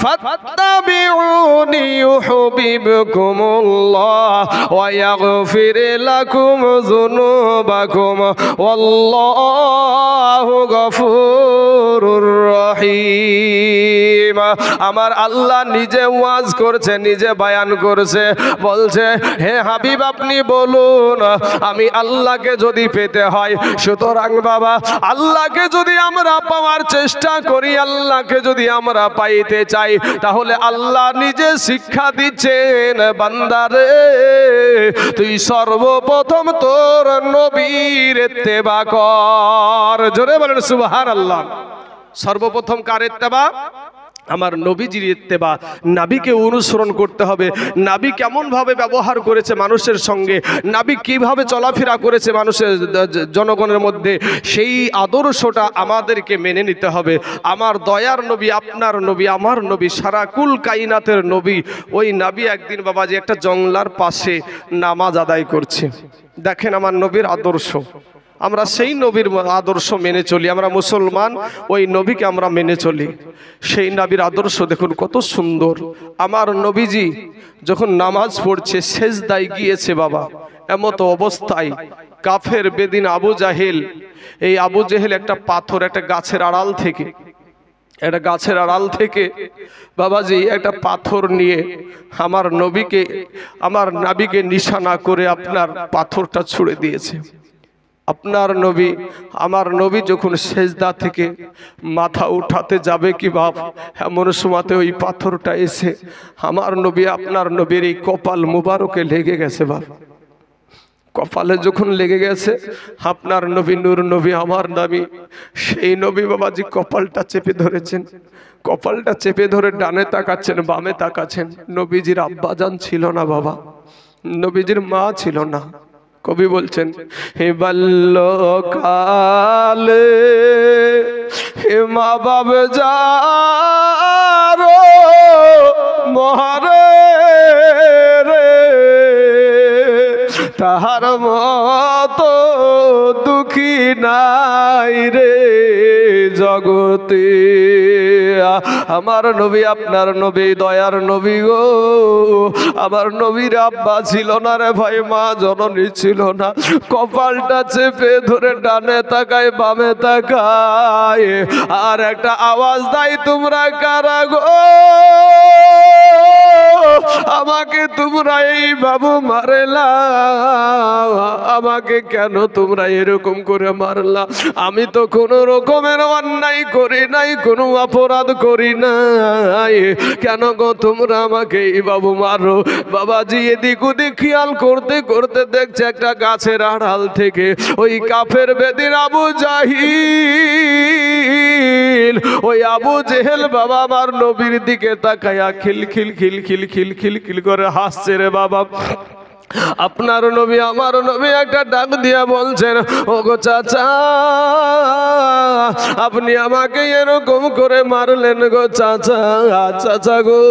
ফাত্তাবিউনি ইউহিব্বুকুমুল্লাহ ওয়া ইয়াগফির লাকুম যুনুবাকুম ওয়াল্লাহু গফুরুর রহিম। আমার আল্লাহ নিজে ওয়াজ করছে, নিজে বায়ান করছে, বলছে হে হাবিব আপনি বলুন আমি আল্লাহকে যদি পেতে হয়, সুতরাং বাবা আল্লাহকে যদি আমরা পাওয়ার চেষ্টা করি, আল্লাহকে যদি আমরা পাইতে চাই, তাহলে আল্লাহ নিজে শিক্ষা দিচ্ছেন, বান্দারে তুই সর্বপ্রথম তোর নবীর ইত্তেবা কর। জোরে বলেন সুবহানাল্লাহ। সর্বপ্রথম কার ইত্তেবা? আমার নবীজির ইত্তেবা। নবীকে অনুসরণ করতে হবে। নবী কেমন ভাবে ব্যবহার করেছে মানুষের সঙ্গে, নবী কিভাবে চলাফেরা করেছে মানুষের জনগণের মধ্যে, সেই আদর্শটা আমাদেরকে মেনে নিতে হবে। আমার দয়ার নবী, আপনার নবী, আমার নবী, সারা কুল কাইনাতের নবী, ওই নবী একদিন বাবাজি একটা জংলার পাশে নামাজ আদায় করছে। দেখেন আমার নবীর আদর্শ, আমরা সেই নবীর আদর্শ মেনে চলি। আমরা মুসলমান, ওই নবীকে আমরা মেনে চলি। সেই নবীর আদর্শ দেখুন কত সুন্দর। আমার নবীজি যখন নামাজ পড়ছে, সেজদায় গিয়েছে বাবা, এমত অবস্থায় কাফের বেদিন আবু জাহেল, এই আবু জাহেল একটা পাথর, একটা গাছের আড়াল থেকে বাবাজি একটা পাথর নিয়ে আমার নবীকে নিশানা করে আপনার পাথরটা ছুঁড়ে দিয়েছে। আপনার নবী, আমার নবী যখন সেজদা থেকে মাথা উঠাতে যাবে কি বাপ, এমন সময়তে ওই পাথরটা এসে আমার নবী, আপনার নবীর এই কপাল মুবারকে লেগে গেছে বাপ। কপালে যখন লেগে গেছে, আপনার নবী, নূর নবী, আমার নবী, সেই নবী বাবাজি কপালটা চেপে ধরেছেন। কপালটা চেপে ধরে ডানে তাকাচ্ছেন, বামে তাকাচ্ছেন। নবীজির আব্বাজান ছিল না বাবা, নবীজির মা ছিল না। কবি বলছেন, হে বাল্যকালে হে মা বাবা যারো মহারে রে, তাহার মতো দুঃখী নাই রে জগতে। আমার নবী, আপনার নবী, দয়ার নবী গো, আমার নবীর আব্বা ছিল না রে ভাই, মা জননী ছিল না। কপালটা চেপে ধরে ডানে তাকায়, বামে তাকায়, আর একটা আওয়াজ দেয়, তোমরা কারা গো, আমাকে তোমরা এই বাবু মারলা, আমাকে কেন তোমরা এরকম করে মারলা? আমি তো কোনো রকমের অন্যায় করি নাই, কোনো অপরাধ করি নাই, কেন গো তোমরা আমাকে এই বাবু মারো? বাবাজি এদিক ওদিক খেয়াল করতে করতে দেখছে একটা গাছের আড়াল থেকে ওই কাফের বেদিন আবু জাহিল, ওই আবু জেহেল বাবা আমার নবীর দিকে তাকায়া খিলখিল খিলখিল খিলখিল খিল করে হাসছে রে বাবা। আপনার নবী, আমার নবী একটা ডাক দিয়া বলছেন, ও গো চাচা, আপনি আমাকে এরকম করে মারলেন গো চাচা। চাচা গো,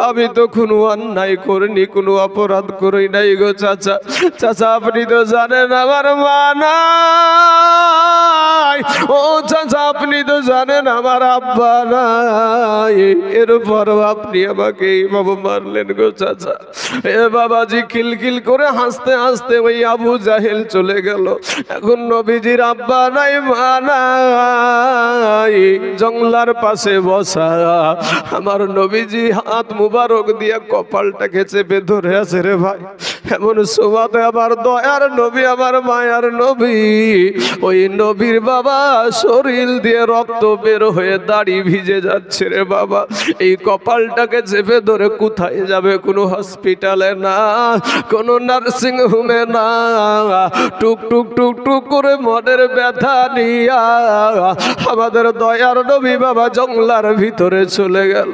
আমি তো কোনো অন্যায় করিনি, কোনো অপরাধ করি নাই গো চাচা। চাচা আপনি তো জানেন আমার মা নাই, ও চাচা আপনি তো জানেন আমার আব্বা নাই, এরপরও আপনি আমাকে এইভাবে মারলেন গো চাচা। এ বাবাজি খিলখিল করে হাসতে হাসতে ওই আবু জাহেল চলে গেল। এখন নবীজির আব্বা নাই, মা নাই, জংলার পাশে বসা। আমার নবীজি হাত মুবারক দিয়ে কপালটাকে চেপে ধরে আছে রে ভাই। এমন সময়তে আমার দয়ার নবী, আমার মায়ার নবী, ওই নবীর বাবা বাবা শরীর দিয়ে রক্ত বের হয়ে দাড়ি ভিজে যাচ্ছে রে বাবা। এই কপালটাকে চেপে ধরে কোথায় যাবে? কোনো হসপিটালে না, কোনো নার্সিং হোমে না, টুক টুক টুক টুক করে মনের ব্যথা নিয়া আমাদের দয়ার নবী বাবা জঙ্গলার ভিতরে চলে গেল।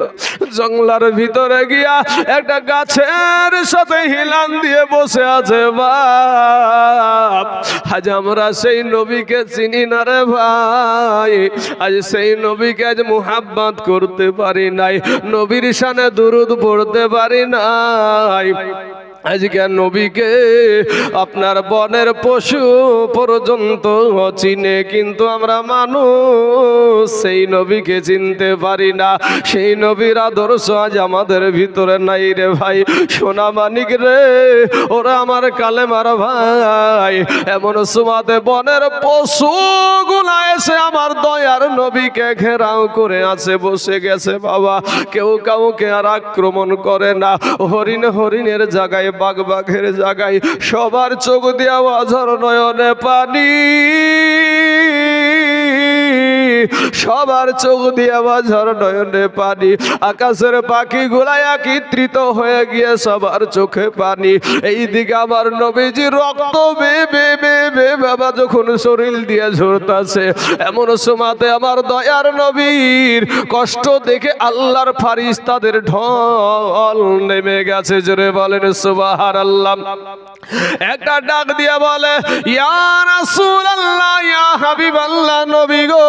জঙ্গলার ভিতরে গিয়া একটা গাছের সাথে হিলান দিয়ে বসে আছে। বাপ, আজ আমরা সেই নবীকে চিনি না রে ভাই। আজ সেই নবীকে আজ মুহাব্বত করতে পারি নাই, নবীর শানে দুরুদ পড়তে পারি নাই। আজকে নবীকে আপনার বনের পশু পর্যন্ত চিনে, কিন্তু আমরা মানুষ সেই নবীকে চিনতে পারি না। সেই নবীর আদর্শ আজ আমাদের ভিতরে নাই রে ভাই। সোনা মানিক রে, ওরা আমার কালেমার ভাই। এমন সুমাতে বনের পশু গুলা এসে আমার দয়ার নবীকে ঘেরাও করে আছে, বসে গেছে বাবা। কেউ কাউকে আর আক্রমণ করে না। হরিণ হরিণের জায়গায়, বাঘ বাঘের জায়গায়, সবার চোখ দিয়া অঝর নয়নে পানি, সবার চোখ দিয়ে অঝর নয়নে পানি। আকাশের পাখি গুলা একত্রিত হয়ে গিয়ে সবার চোখে পানি। এইদিকে আমার নবীজি রক্ত বেবে বেবে বাবা যখন শরীর দিয়ে ঝরতাছে, এমন সময়তে আমার দয়ার নবীর কষ্ট দেখে আল্লাহর ফারিস্তাদের ঢল নেমে গেছে। জোরে বলেন সুবহানাল্লাহ। একটা ডাক দিয়ে বলে, ইয়া রাসূলুল্লাহ, ইয়া হাবিবাল্লাহ, নবী গো,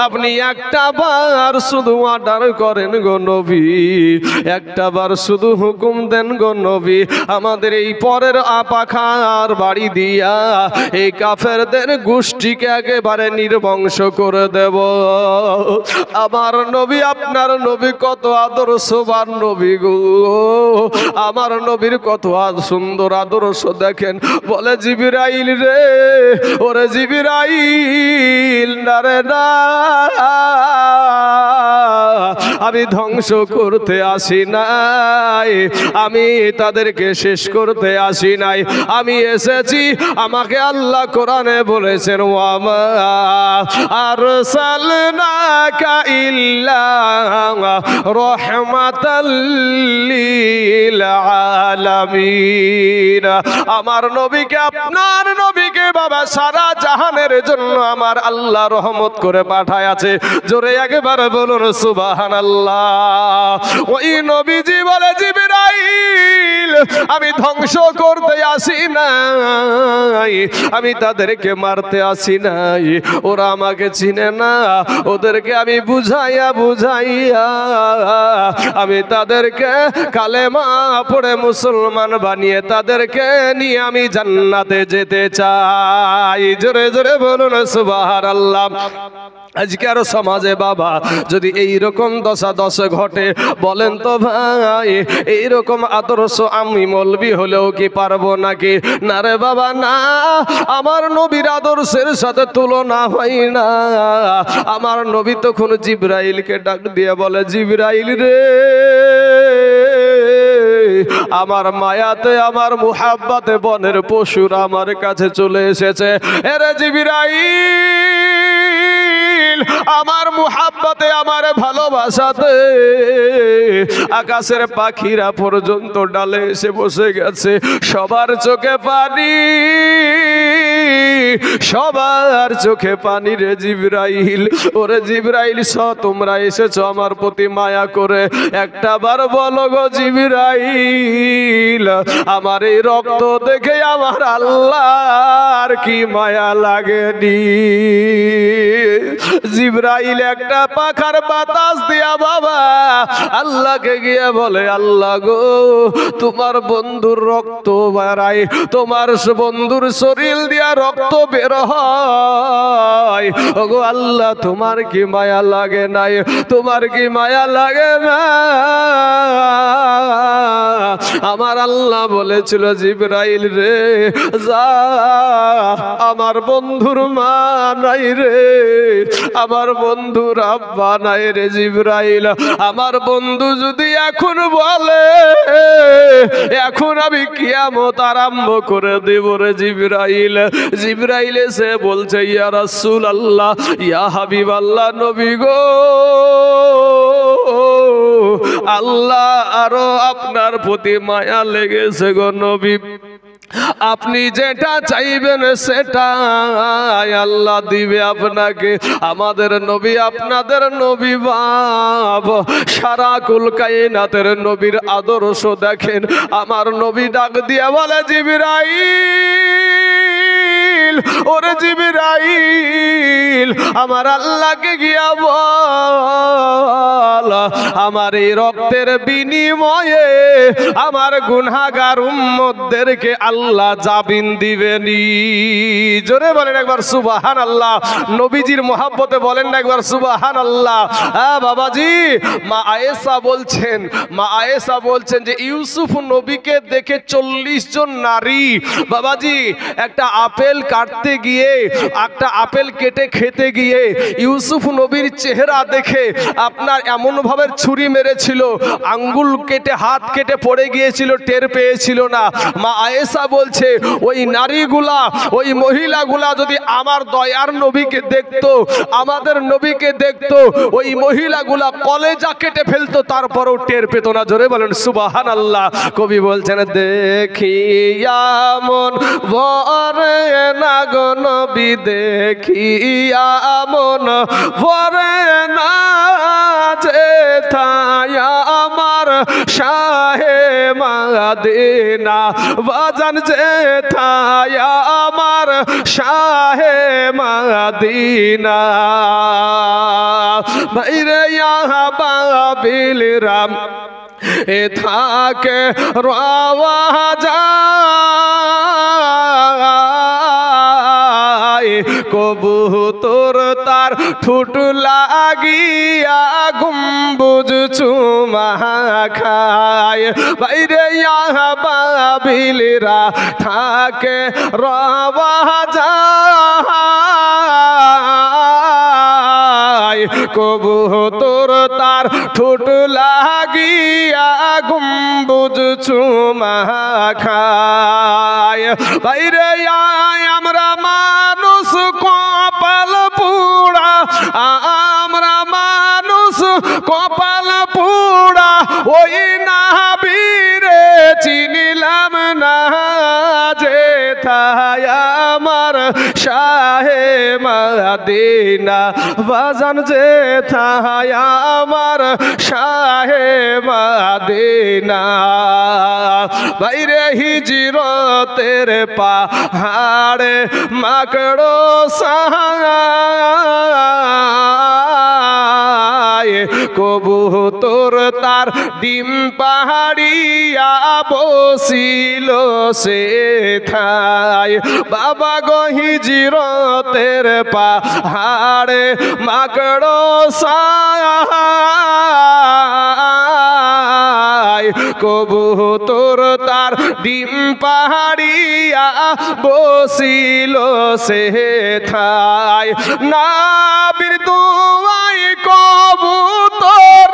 আপনি একটা বার শুধু অর্ডার করেন গো নবী, একটা বার শুধু হুকুম দেন গো নবী। আমাদের এই পরের আপাখার বাড়ি দিয়া এই কাফেরদের গোষ্ঠীকে একেবারে নির্বংশ করে দেব। আমার নবী, আপনার নবী কত আদর্শবান নবী গো। আমার নবীর কত সুন্দর আদর্শ দেখেন। বলে, জিবরাইল রে, ওরে জিবরাইল, না রে না, আমি ধ্বংস করতে আসি নাই, আমি তাদেরকে শেষ করতে আসি নাই। আমি এসেছি, আমাকে আল্লাহ কোরআনে বলেছেন, ওয়ামা আরসালনাকা ইল্লা রাহমাতাল লিল আলামিন। আমার নবীকে, আপনার নবীকে বাবা সারা জাহানের জন্য আমার আল্লাহ রহমত করে পাঠায় আছে। জোরে একবার বলুন সুবহানাল্লাহ। ওই নবীজি বলে, জিবরাইল, আমি ধ্বংস করতে আসি নাই, আমি তাদেরকে মারতে আসি নাই। ওরা আমাকে চিনে না, ওদেরকে আমি বুঝাইয়া বুঝাইয়া আমি তাদেরকে কালেমা পড়ে মুসলমান বানিয়ে তাদেরকে নিয়ে আমি জান্নাতে যেতে চাই। জোরে জোরে বলুন সুবহানাল্লাহ। আজকের সমাজে বাবা যদি এইরকম দশা ঘটে, বলেন তো ভাই, এইরকম আদর্শ আমি মৌলবি হলেও কি পারবো নাকি? না রে বাবা না, আমার নবীর আদর্শের সাথে তুলনা হয় না। আমার নবী তখন জিবরাইলকে ডাক দিয়ে বলে, জিবরাইল রে, আমার মায়াতে, আমার মুহাব্বতে বনের পশুরা আমার কাছে চলে এসেছে। এরে জিবরাইল, আমার মুহাব্বতে, আমার ভালোবাসাতে আকাশের পাখিরা পর্যন্ত ডালে এসে বসে গেছে। সবার চোখে পানি, সবার চোখে পানি রে জিবরাইল। ওরে জিবরাইল, তোমরা এসেছো আমার প্রতি মায়া করে, একটা বার বলো গো জিবরাইল, আমার এই রক্ত দেখে আমার আল্লাহর কি মায়া লাগেনি? জিবরাইল একটা পাখার বাতাস দিয়া বাবা আল্লাহকে গিয়ে বলে, আল্লাহ গো, তোমার বন্ধুর রক্ত বাড়ায়, তোমার বন্ধুর শরীর দিয়া রক্ত বের হয়, ওগো আল্লাহ, তোমার কি মায়া লাগে নাই? তোমার কি মায়া লাগে না? আমার আল্লাহ বলেছিল, জিবরাইল রে, যা আমার বন্ধুর মা নাই রে, আমার বন্ধুর আব্বা নাই রে জিবরাইল। আমার বন্ধু যদি এখন বলে এখন আমি কিয়ামত আরম্ভ করে দেব রে জিবরাইল। জিবরাইল এসে বলছে ইয়া রাসূলুল্লাহ, ইয়া হাবিবাল্লাহ, নবী গো, আল্লাহ আরো আপনার প্রতি মায়া লেগেছে গো নবী, আপনি যেটা চাইবেন সেটা আল্লাহ দিবে আপনাকে। আমাদের নবী আপনাদের নবী বাপ, সারা কুল কায়নাতের নবীর আদর্শ দেখেন। আমার নবী ডাক দিয়ে বলে জিবরাইল, ওরে জিবরাইল, আমার আল্লাহকে গিয়া বল আমার এই রক্তের বিনিময়ে আমার গুনাহগার উম্মতদেরকে আল্লাহ জামিন দিবেনি। জোরে বলেন একবার সুবহানাল্লাহ। নবীজির মহব্বতে বলেন না একবার সুবহানাল্লাহ। হ্যাঁ বাবাজি, মা আয়েশা বলছেন, মা আয়েশা বলছেন যে ইউসুফ নবীকে দেখে 40 জন নারী বাবাজি একটা আপেল কাটতে গিয়ে, একটা আপেল কেটে খেতে গিয়ে ইউসুফ নবীর চেহারা দেখে আপনার এমন ভাবে ছুরি মেরেছিল, আঙ্গুল কেটে হাত কেটে পড়ে গিয়েছিল, টের পেয়েছিল না। মা আয়েশা বলছে ওই নারীগুলা, ওই মহিলাগুলা যদি আমার দয়ার নবীকে দেখতো, আমাদের নবীকে দেখতো, ওই মহিলাগুলা কলেজা কেটে ফেলতো, তারপরেও টের পেত না। জোরে বলেন সুবহানাল্লাহ। কবি বলছেন দেখিয়া মন ভরে না গো নবী, দেখিয়া মন ভরে না যেথায় আমার শাহে মদিনা, বাজান যেথায় আমার শাহে মদিনা। ভাইরে ইয়া বাবিল রাম এ থাকে রাওয়া যায়, কবুতর তার ঠুট লাগিয়া গম্বুজ চুমা খায়। বাইরে ইয়া বাবিলরা থাকে রাওয়া যায়, কবুতর তার ঠোঁট লাগিয়া গম্বুজ চুমা খায়। বাইরে আমরা মানুষ কপাল পুড়া, আমরা মানুষ কপাল পুড়া, ওই নাবিরে চিনিলাম না যেথায় আমার শাহে মদিনা, বাজান যেথায় আমার শাহে মদিনা। বাইরে হিজরতের পাহাড়ে মাকড়ো সাহায়, কবুতর তার ডিম পাহাড়িয়া বসিল সেথায়। বাবা গো হিজরতের পাহাড়ে মাকড়ো সাহায়, কবুতর তার ডিম পাহাড়িয়া বসিল সেথায়। নাবির দুয়াই কবুতর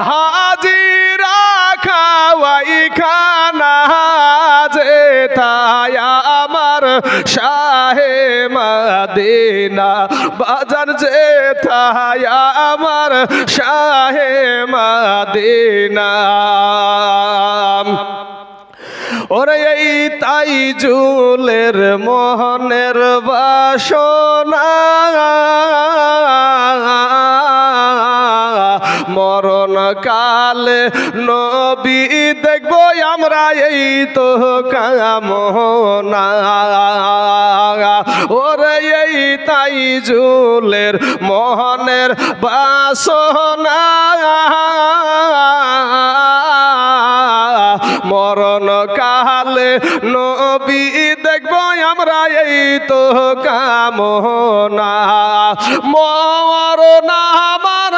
হাজিরা খাওয়াই খানা যেথায় আমার শাহে মদিনা, বাজার যেথায় আমার শাহে মদিনা। ওরে এই তাই জুলের মোহনের বাসনা, মরণ কালে নবী দেখবো আমরা, এই তো কামনা। ওরে এই তাই জুলের মোহনের বাসনা, মরণ কালে নবী দেখবো আমরা, এই তো কামনা। মরণ আমার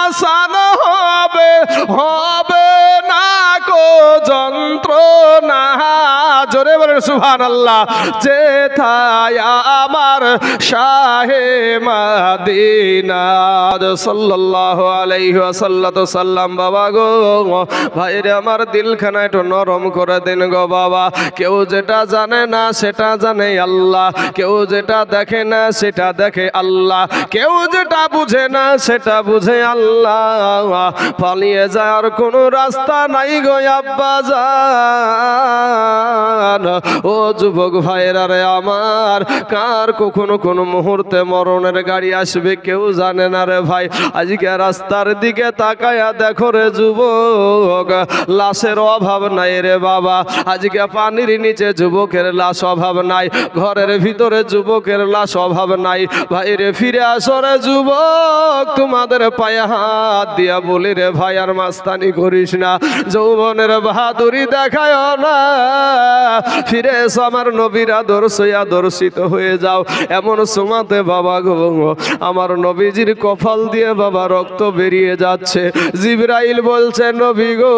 আসান হবে, হবে না কো যন্ত্রণা। জোরে বলেন সুবহানাল্লাহ। সুবহানাল্লাহ। যেথায় আমার শাহে মদিনা সাল্লাল্লাহু আলাইহি ওয়াসাল্লাম। বাবা গো ভাইরে আমার দিলখানা একটু নরম করে দিন গো বাবা। কেউ যেটা জানে না সেটা জানে আল্লাহ, কেউ যেটা দেখে না সেটা দেখে আল্লাহ, কেউ যেটা বুঝে না সেটা বুঝে আল্লাহ। পালিয়ে যাওয়ার কোনো রাস্তা নাই গো আব্বাজান। ও যুবক ভাইরা রে আমার, কার কখনো কোনো মুহূর্তে মরণের গাড়ি আসবে কেউ জানে না রে ভাই। আজকে রাস্তার দিকে তাকায়া দেখো রে যুবক, লাশের অভাব নাই রে বাবা। আজকে পানির নিচে যুবকের লাশ অভাব নাই, ঘরের ভিতরে যুবকের লাশ অভাব নাই। ভাইরে ফিরে আসো রে যুবক, তোমাদের পায়ে হাত দিয়া বলি রে ভাই আর মাস্তানি করিস না, যৌবনের বাহাদুরি দেখায় না। ফিরে এসো আমার নবীর আদর্শিত হয়ে যাও। এমন সময়তে বাবা গো আমার নবীজির কপাল দিয়ে বাবা রক্ত বেরিয়ে যাচ্ছে। জিবরাইল বলছে নবী গো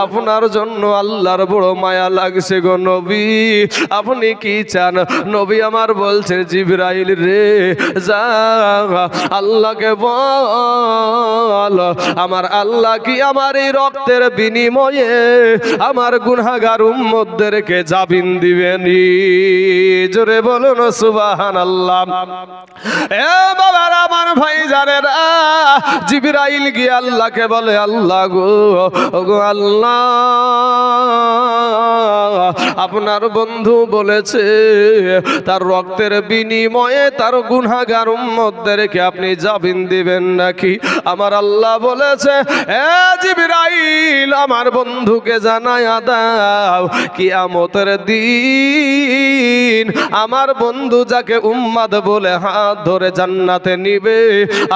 আপনার জন্য আল্লাহর বড় মায়া লাগছে গো নবী, আপনি কি চান? নবী আমার বলছে জিবরাইল রে যা আল্লাহকে বল আমার আল্লাহ কি আমার এই রক্তের বিনিময়ে আমার গুনাহগার উম্মতদেরকে জামিন দিবেনি? জোরে বলুন সুবহানাল্লাহ। এ বাবার আমার ভাই জানে না, জিবরাইল গিয়ে আল্লাহকে বলে আল্লাহ গো আল্লাহ আপনার বন্ধু বলেছে তার রক্তের বিনিময়ে তার গুনাহগার উম্মতদেরকে আপনি জামিন দিবেন নাকি? আমার আল্লাহ বলেছে এ জিবরাইল আমার বন্ধুকে জানায়া দাও কিয়ামতের দিন আমার বন্ধু যাকে উম্মাদ বলে হাত ধরে জান্নাতে নিবে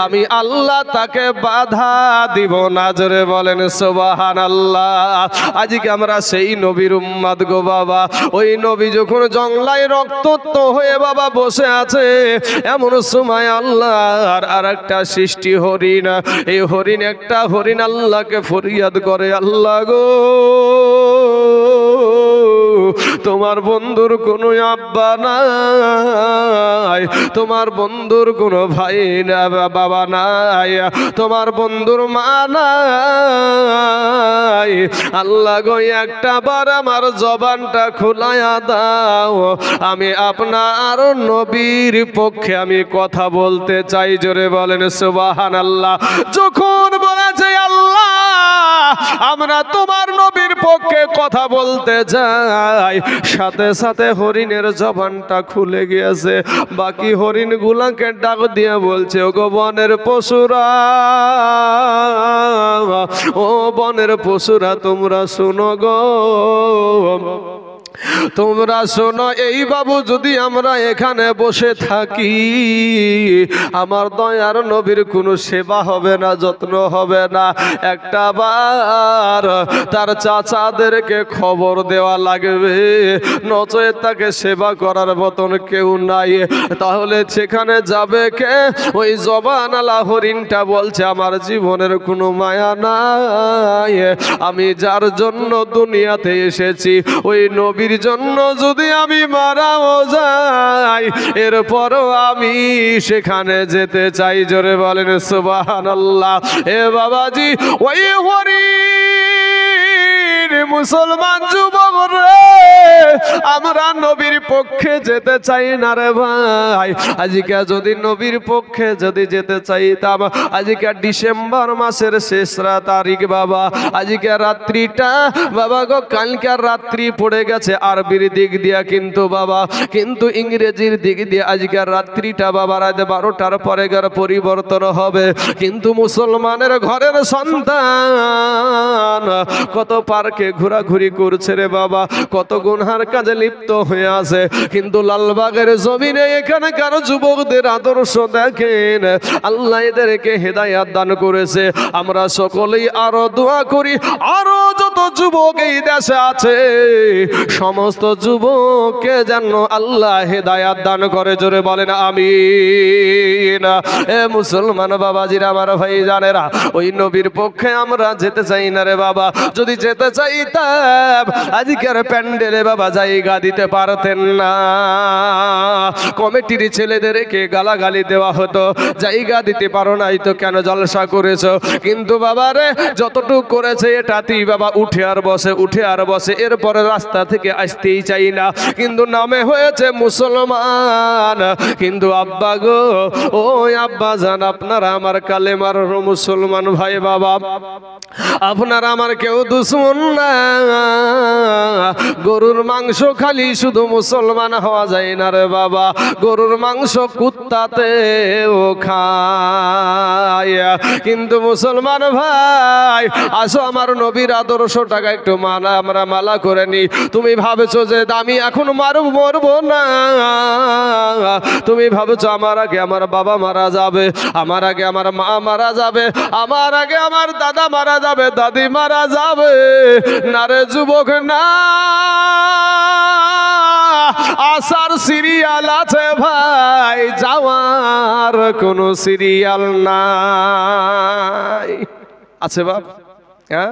আমি আল্লাহ তাকে বাধা দিব না। জোরে বলেন সুবহানাল্লাহ। আজকে আমরা সেই নবীর উম্মাদ গো বাবা। ওই নবী যখন জংলায় রক্তাক্ত হয়ে বাবা বসে আছে, এমন সময় আল্লাহর আর একটা সৃষ্টি হরিণ, এই হরিণ একটা হরিণ আল্লাহকে ফরিয়াদ করে আল্লাহ গো তোমার বন্ধুর কোনো আব্বা নাই, তোমার বন্ধুর কোনো ভাই না বাবা নাই, তোমার বন্ধুর মা নাই। আল্লাহ গো একটা বার আমার জবানটা খোলায়া দাও, আমি আপনার নবীর পক্ষে আমি কথা বলতে চাই। জোরে বলেন সুবহানাল্লাহ। যখন বলেছে আল্লাহ আমরা তোমার নবীর পক্ষে কথা বলতে চাই, সাথে সাথে হরিণের জবানটা খুলে গিয়েছে। বাকি হরিণ গুলাকে ডাক দিয়ে বলছে ও গো বনের পশুরা, ও বনের পশুরা তোমরা শোনো গো, তোমরা শোনো। এই বাবু যদি আমরা এখানে বসে থাকি আমার দয়ার নবীর কোনো সেবা হবে না, যত্ন হবে না। একটা বার তার চাচাদেরকে খবর দেওয়া লাগবে, নচে তাকে সেবা করার মতন কেউ নাই। তাহলে সেখানে যাবে কে? ওই জবানওয়ালা হরিণটা বলছে আমার জীবনের কোনো মায়া নাই, আমি যার জন্য দুনিয়াতে এসেছি ওই নবীর জন্য যদি আমি মারাও যাই এরপরও আমি সেখানে যেতে চাই। জোরে বলেন সুবহানাল্লাহ। এ বাবাজি ওই হরিণ মুসলমান যুবক রে আমরা নবীর পক্ষে যেতে চাই না রে ভাই। আজকে যদি নবীর পক্ষে যদি যেতে চাইতাম, আজকে ডিসেম্বর মাসের শেষ তারিখ বাবা, আজকে রাত্রিটা বাবা গো কালকের রাত্রি পড়ে গেছে আরবির দিক দিয়া, কিন্তু বাবা কিন্তু ইংরেজির দিক দিয়ে আজকের রাত্রিটা বাবা রাত 12টার পরে পরিবর্তন হবে। কিন্তু মুসলমানের ঘরের সন্তান কত পার্কে ঘোরাঘুরি করছে রে বাবা, কত গুনহার কাজে লিপ্ত হয়ে আছে। কিন্তু লালবাগের জমিনে এখানকার যুবকদের আদর্শ দেখেন, আল্লাহ এদেরকে হেদায়াত দান করেছে। আমরা সকলেই আরো দোয়া করি, আরো যত যুবক এই দেশে আছে সমস্ত যুবককে যেন আল্লাহ হেদায়াত দান করে, জোরে বলেন আমিন। এ মুসলমান বাবাজিরা, আমার ভাই জানেরা, ওই নবীর পক্ষে আমরা যেতে চাই না রে বাবা। যদি যেতে চাইতাম আজকের প্যান্ডেলে বাবা জায়গা দিতে পারতেন না, কমিটির ছেলেদেরকে গালাগালি দেওয়া হতো, জায়গা দিতে পারো নাই তো কেন জলসা করেছো। কিন্তু বাবারে যতটুকু করেছে এটাতেই বাবা উঠে আর বসে, উঠে আর বসে, এরপরে রাস্তা থেকে আসতেই চাই না। কিন্তু নামে হয়েছে মুসলমান। কিন্তু আব্বা গো, ও আব্বা জান, আপনারা আমার কালেমার মুসলমান ভাই বাবা, আপনারা আমার কেউ দুশমন না। গরুর মাংস খালি শুধু মুসলমান হওয়া যায় না রে বাবা, গরুর মাংস কুত্তাতেও খায়। কিন্তু মুসলমান ভাই, আসো আমার নবীর আদর্শটাকে একটু আমরা মালা করে নি। তুমি ভাবছো যে আমি এখন মরবো না, তুমি ভাবছো আমার আগে আমার বাবা মারা যাবে, আমার আগে আমার মা মারা যাবে, আমার আগে আমার দাদা মারা যাবে, দাদি মারা যাবে। না রে যুবক, না, আসার সিরিয়াল আছে ভাই, যাওয়ার কোনো সিরিয়াল নাই। আছে বাপ? হ্যাঁ,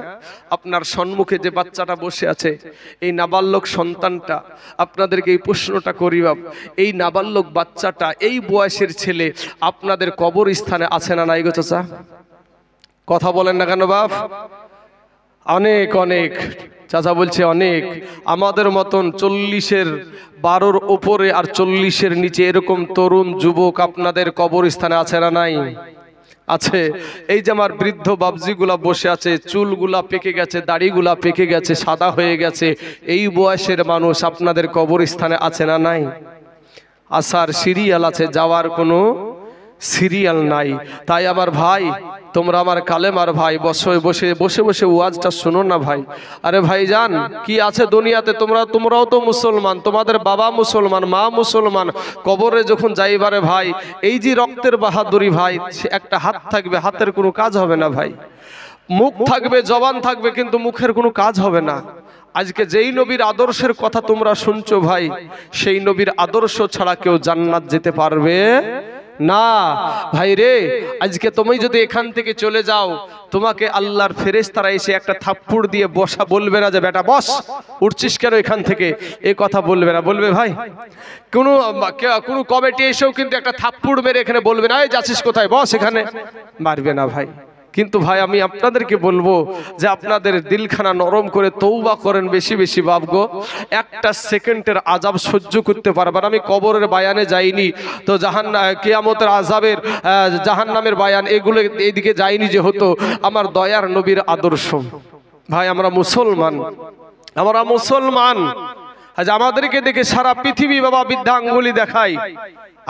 আপনার সম্মুখে যে বাচ্চাটা বসে আছে, এই নাবালক সন্তানটা, আপনাদেরকে এই প্রশ্নটা করি বাপ, এই নাবালক বাচ্চাটা, এই বয়সের ছেলে আপনাদের কবরস্থানে আছে না নাই গো চাচা? কথা বলেন না কেন বাপ? অনেক অনেক, চাচা বলছে অনেক। আমাদের মতন 40-এর 12-র উপরে আর 40-এর নিচে এরকম তরুণ যুবক আপনাদের কবরস্থানে আছে না নাই? আছে। এই যে আমার বৃদ্ধ বাবজিগুলা বসে আছে, চুলগুলা পেকে গেছে, দাড়িগুলা পেকে গেছে, সাদা হয়ে গেছে, এই বয়সের মানুষ আপনাদের কবরস্থানে আছে না নাই? আসার সিরিয়াল আছে, যাওয়ার কোনো সিরিয়াল নাই। তাই আমার ভাই, তোমরা আমার কালেমার ভাই, বসে বসে বসে বসে ওয়াজটা শোনো না ভাই। আরে ভাই জান, কি আছে দুনিয়াতে, তোমরাও তো মুসলমান, তোমাদের বাবা মুসলমান, মা মুসলমান। কবরে যখন যাইবারে ভাই, এই যে রক্তের বাহাদুরি ভাই, একটা হাত থাকবে, হাতের কোনো কাজ হবে না ভাই। মুখ থাকবে, জবান থাকবে, কিন্তু মুখের কোনো কাজ হবে না। আজকে যেই নবীর আদর্শের কথা তোমরা শুনছো ভাই, সেই নবীর আদর্শ ছাড়া কেউ জান্নাত যেতে পারবে না ভাই রে। আজকে তুমি যদি এখান থেকে চলে যাও, তোমাকে আল্লাহর ফেরেশতারা এসে একটা থাপ্পড় দিয়ে বসা বলবে না যে বেটা বস, উঠছিস কেন এখান থেকে, এই কথা বলবে না। বলবে ভাই? কোনো কমিটি এসেও কিন্তু একটা থাপ্পড় মেরে এখানে বলবে না, এই যাচ্ছিস কোথায়, বস এখানে, মারবে না ভাই। কিন্তু ভাই আমি আপনাদেরকে বলবো যে আপনাদের দিলখানা নরম করে তওবা করেন বেশি বেশি বাবগো। একটা সেকেন্ডের আযাব সহ্য করতে পারবেন। আমি কবরের বায়ানে যাইনি, তো কিয়ামতের আযাবের জাহান্নামের বায়ান এগুলো এইদিকে যাইনি, যে হতো আমার দয়ার নবীর আদর্শ। ভাই আমরা মুসলমান, আমরা মুসলমান। আজ আমাদেরকে দেখে সারা পৃথিবী বাবা বৃদ্ধাঙ্গুলি দেখায়,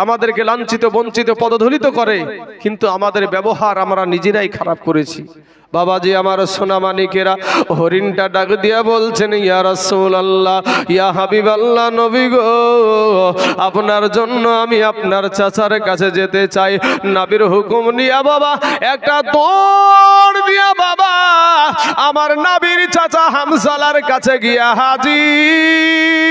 আমাদেরকে লাঞ্ছিত বঞ্চিত পদধূলিত করে, কিন্তু আমাদের ব্যবহার আমরা নিজেরাই খারাপ করেছি। বাবাজি আমার সোনা মানিকেরা, হরিণটা ডাক দিয়া বলছেন, ইয়া রাসূলুল্লাহ, ইয়া হাবিবাল্লাহ, নবী গো, আপনার জন্য আমি আপনার চাচার কাছে যেতে চাই। নবীর হুকুম নিয়া বাবা একটা দৌড় দিয়া বাবা আমার নবীর চাচা হামজালার কাছে গিয়া হাজির।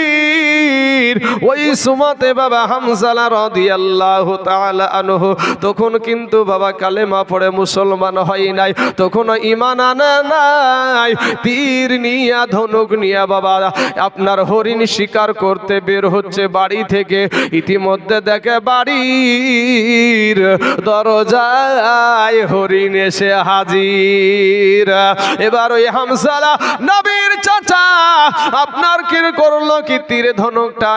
ওই সুমাতে বাবা হামজালা রাদিয়াল্লাহু তাআলা আনহু তখন কিন্তু বাবা কালেমা পড়ে মুসলমান হয় নাই, তখন ঈমান আনে নাই। তীর নিয়া ধনুক নিয়া বাবা আপনার হরিণ শিকার করতে বের হচ্ছে বাড়ি থেকে। ইতিমধ্যে দেখে বাড়ির দরজায় হরিণ এসে হাজির। এবার ওই হামজালা নবীর চাচা আপনার কি করলো, কি তীরে ধনুকটা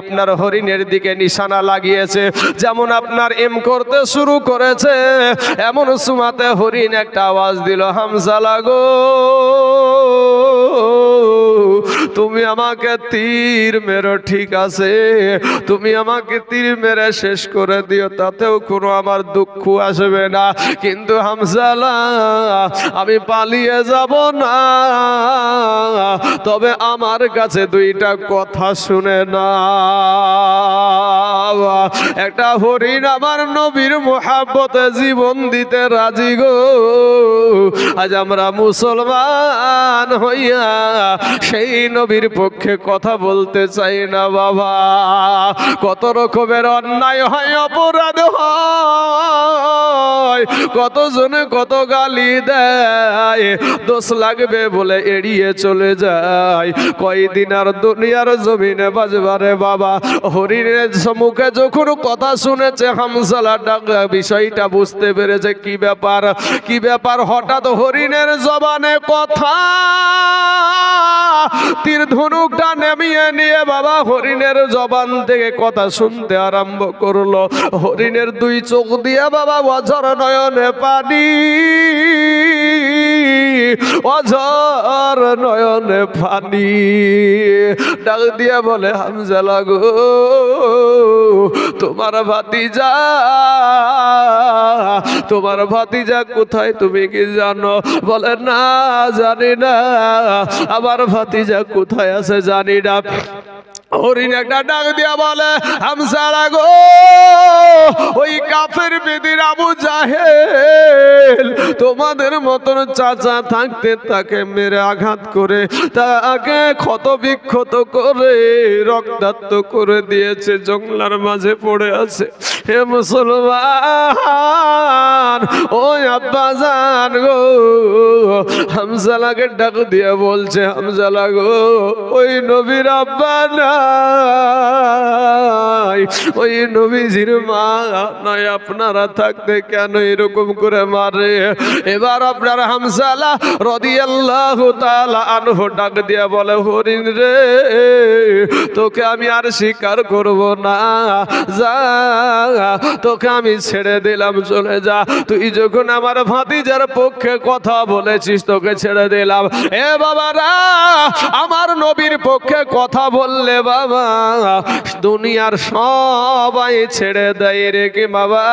আপনার হরিণের দিকে নিশানা লাগিয়েছে। যেমন আপনার এম করতে শুরু করেছে, এমন সুমাতে হরিণ একটা আওয়াজ দিল, হামজালা গো, তুমি আমাকে তীর মেরো, ঠিক আছে, তুমি আমাকে তীর মেরে শেষ করে দিও, তাতেও কোনো আমার দুঃখ আসবে না, কিন্তু হামজালা আমি পালিয়ে যাব না, তবে আমার কাছে দুইটা কথা শুনে না। বাবা একটা হরিণ আমার নবীর মোহাব্বতে জীবন দিতে রাজি গো। আজ আমরা মুসলমান হইয়া সেই নবীর পক্ষে কথা বলতে চাই না বাবা। কত রকমের অন্যায় হয়, অপরাধ হয়, কতজনে কত গালি দেয়, দোষ লাগবে বলে এড়িয়ে চলে যায়। কয়দিন আর দুনিয়ার জমিনে বাজবারে বাবা। হরিণের সম্মুখে যখন কথা শুনেছে হামজালা ডাকা বিষয়টা বুঝতে পেরেছে কি ব্যাপার, কি ব্যাপার। হঠাৎ হরিণের জবানে কথা, তীর ধনুকটা নামিয়ে নিয়ে বাবা হরিণের জবান থেকে কথা শুনতে আরম্ভ করলো। হরিণের দুই চোখ দিয়ে বাবা অঝর নয়নে পানি, অঝর নয়নে পানি। ডাক দিয়ে বলে হামজালা গো, তোমার ভাতিজা, তোমার ভাতিজা কোথায় তুমি কি জানো? বলে না জানি না, আমার ভাতিজা কোথায় আছে জানি না। হরিণ একটা ডাক দিয়া বলে হামজালা গো, ওই কাফের বেদির আবু জাহেল তোমাদের মতন চাচা থাকতে তাকে মেরে আঘাত করে তাকে ক্ষত বিক্ষত করে রক্তাক্ত করে দিয়েছে, জঙ্গলার মাঝে পড়ে আছে। হে মুসলমান, ওই আব্বা জান গো, হামজালাকে ডাক দিয়ে বলছে হামজালা গো, ওই নবীর আব্বা না, ওই নবীজির মা নয়, আপনারা থাকতে কেন এরকম করে মারে? এবার আপনার হামজালা রাদিয়াল্লাহু তাআলা আনহু ডাক দিয়া বলে হরিণ রে, তোকে আমি আর স্বীকার করব না, যা তোকে আমি ছেড়ে দিলাম, চলে যা। তুই যখন আমার ভাতিজার পক্ষে কথা বলেছিস তোকে ছেড়ে দিলাম। এ বাবারা, আমার নবীর পক্ষে কথা বললে বাবা দুনিয়ার সবাই ছেড়ে দেয় রে কি বাবা,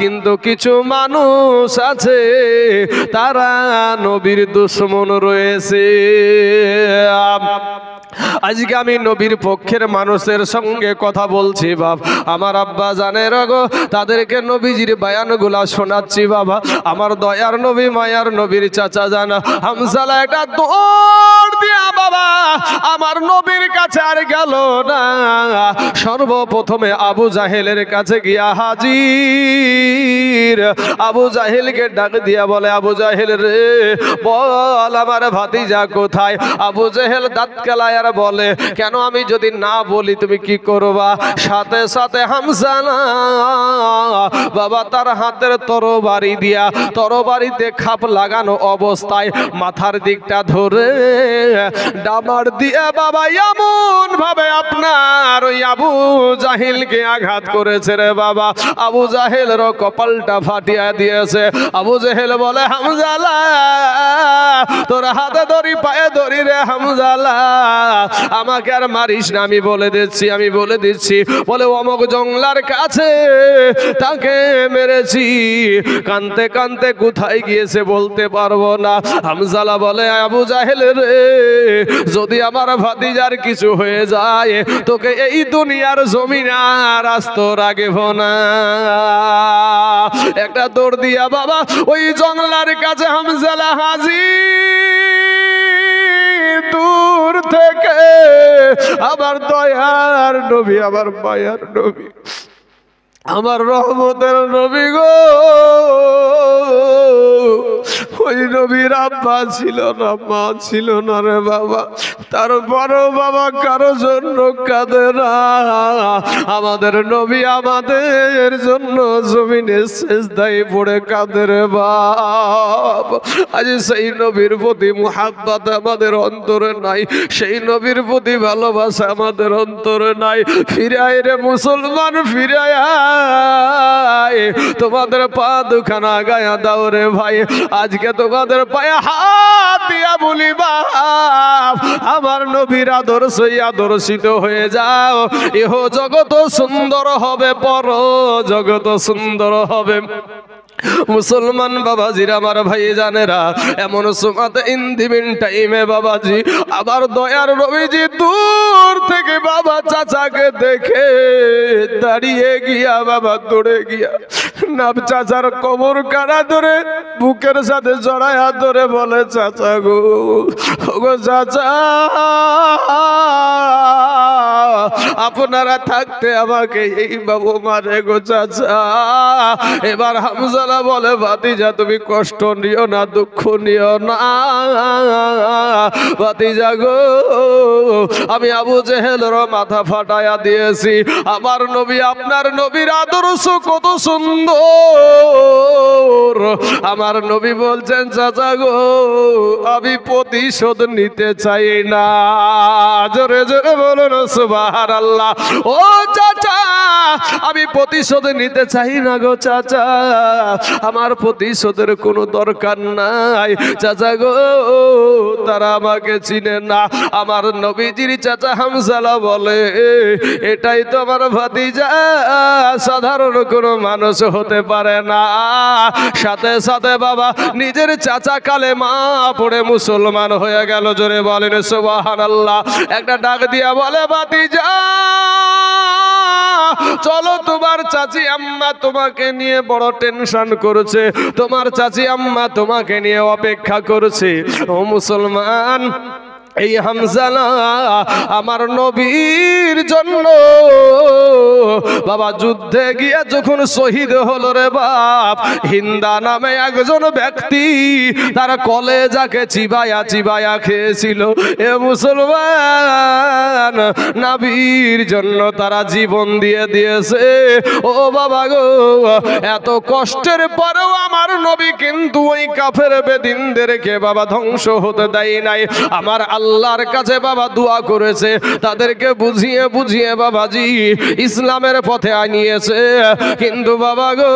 কিন্তু কিছু মানুষ আছে তারা নবীর দুশমন রয়েছে। আজকে আমি নবীর পক্ষের মানুষের সঙ্গে কথা বলছি বাপ। আমার আব্বা জানের গো, তাদেরকে নবীজির বায়ানগুলা শোনাচ্ছি বাবা। আমার দয়ার নবী মায়ার নবীর চাচা জানা হামজালা একটা দৌড় দিয়া বাবা আমার নবীর কাছে আর গেল না, সর্বপ্রথমে আবু জাহেলের কাছে গিয়া হাজির। আবু জাহেলকে ডাক দিয়া বলে আবু জাহেল রে, বল আমার ভাতিজা কোথায়? আবু জাহেল দাঁত কেলায় আর বলে কেন, আমি যদি না বলি তুমি কি করবা? সাথে সাথে হামজালা বাবা তার হাতের তরবারি দিয়া, তরবারিতে খাপ লাগানো অবস্থায় মাথার দিকটা ধরে ডামার দিয়ে বাবা এমন ভাবে আপনার ওই আবু জাহিলকে আঘাত করেছে রে বাবা। আবু জাহেলের কপালটা ফাটিয়া দিয়েছে। আবু জাহেল বলে হামজালা, তোর হাতে ধরি পায়ে ধরি রে হামজালা, আমাকে আর মারিস না, আমি বলে দিচ্ছি, আমি বলে দিচ্ছি। বলে অমুক জঙ্গলার কাছে তাকে মেরেছি, কানতে কানতে কোথায় গিয়েছে বলতে পারবো না। হামজালা বলে আবু জাহেল রে, যদি আমার ভাতিজার কিছু হয়ে যায় তোকে এই দুনিয়ার জমিন আর আস্ত রাখব না। একটা দৌড় দিয়া বাবা ওই জঙ্গলার কাছে হামজালা হাজির। দূর থেকে আমার দয়ার নবী, আমার মায়ার নবী, আমার রহমতের নবী গো, ওই নবীর আব্বা ছিল না, মা ছিল না রে বাবা, তারপরও বাবা কারো জন্য কাঁদে না। আমাদের নবী আমাদের জন্য জমিনে সেজদায় পড়ে কাঁদে রে বাপ। আজ সেই নবীর প্রতি মুহাব্বত আমাদের অন্তরে নাই, সেই নবীর প্রতি ভালোবাসা আমাদের অন্তরে নাই। ফিরে আয় রে মুসলমান, ফিরে আয়, তোমাদের পা দুখানা গায়া দাও রে ভাই। আজকে তোমাদের পায়ে হাত দিয়া বলি বাপ, আমার নবীর আদর্শই আদর্শিত হয়ে যাও। ইহ জগৎ সুন্দর হবে, পর জগৎ সুন্দর হবে। মুসলমান বাবাজিরা আমার ভাই জানেরা, এমন সুমাতে ইন্দিবিন টাইমে বাবাজি আবার দয়ার নবীজি দূর থেকে বাবা চাচাকে দেখে দাঁড়িয়ে গিয়া বাবা দৌড়ে গিয়া নাম চাচার কোমর কাটা ধরে বুকের সাথে জড়ায়া ধরে বলে, চাচা গো, গো চাচা, আপনারা থাকতে আমাকে এই বাবু মারে গো চাচা। এবার হামজালা বলে, ভাতিজা তুমি কষ্ট নিও না, দুঃখ নিও না ভাতিজা গো, আমি আবু জেহেলের মাথা ফাটায়া দিয়েছি। আমার নবী, আপনার নবীর আদর্শ কত সুন্দর। আমার নবী বলছেন, চাচা গো, আমি প্রতিশোধ নিতে চাই না। জোরে জোরে বলুন সুবহানাল্লাহ। ও চাচা, আমি প্রতিশোধ নিতে চাই না গো চাচা, আমার প্রতিশোধের কোনো দরকার নাই চাচা গো, তারা আমাকে চিনে না। আমার নবীজির চাচা হামজালা বলে, এটাই তো আমার ভাতিজা, সাধারণ কোনো মানুষ হতে পারে না। সাথে সাথে বাবা নিজের চাচা কালেমা পড়ে মুসলমান হয়ে গেল। জোরে বলেন সুবহানাল্লাহ। একটা ডাক দিয়া বলে, ভাতিজা চলো, তোমার চাচি আম্মা তোমাকে নিয়ে বড় টেনশন করেছে, তোমার চাচি আম্মা তোমাকে নিয়ে অপেক্ষা করছে। ও মুসলমান, এই হামজালা আমার নবীর জন্য বাবা যুদ্ধে গিয়ে যখন শহীদ হলো রে বাপ, হিন্দা নামে একজন ব্যক্তি তার কলেজাকে চিবায়া চিবায়া খেয়েছিল। এ মুসলমান, নবীর জন্য তারা জীবন দিয়ে দিয়েছে। ও বাবা গো, এত কষ্টের পরেও আমার নবী কিন্তু ওই কাফের বেদিনদেরকে বাবা ধ্বংস হতে দেয় নাই। আমার আল্লাহর কাছে বাবা দোয়া করেছে, তাদেরকে বুঝিয়ে বুঝিয়ে বাবাজি ইসলামের পথে আনিয়েছে। কিন্তু বাবা গো,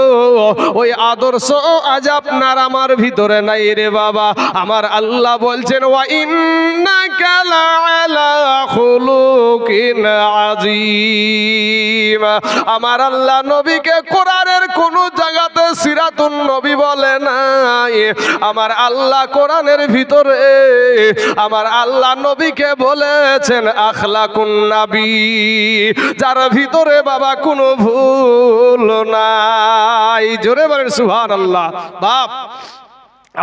ওই আদর্শ আজ আপনার আমার ভিতরে নাই রে বাবা। আমার আল্লাহ বলছেন, ওয়া ইন্নাকা লাআলা খুলুকিন আযীম। আমার আল্লাহ নবীকে কোরআনের কোন জায়গাতে সিরাতুন নবী বলে নাই। আমার আল্লাহ কোরআনের ভিতরে আমার আল্লাহ নবীকে বলেছেন আখলাকুন নবী, যার ভিতরে বাবা কোনো ভুল নাই। জোরে বলেন সুবহানাল্লাহ। বাপ,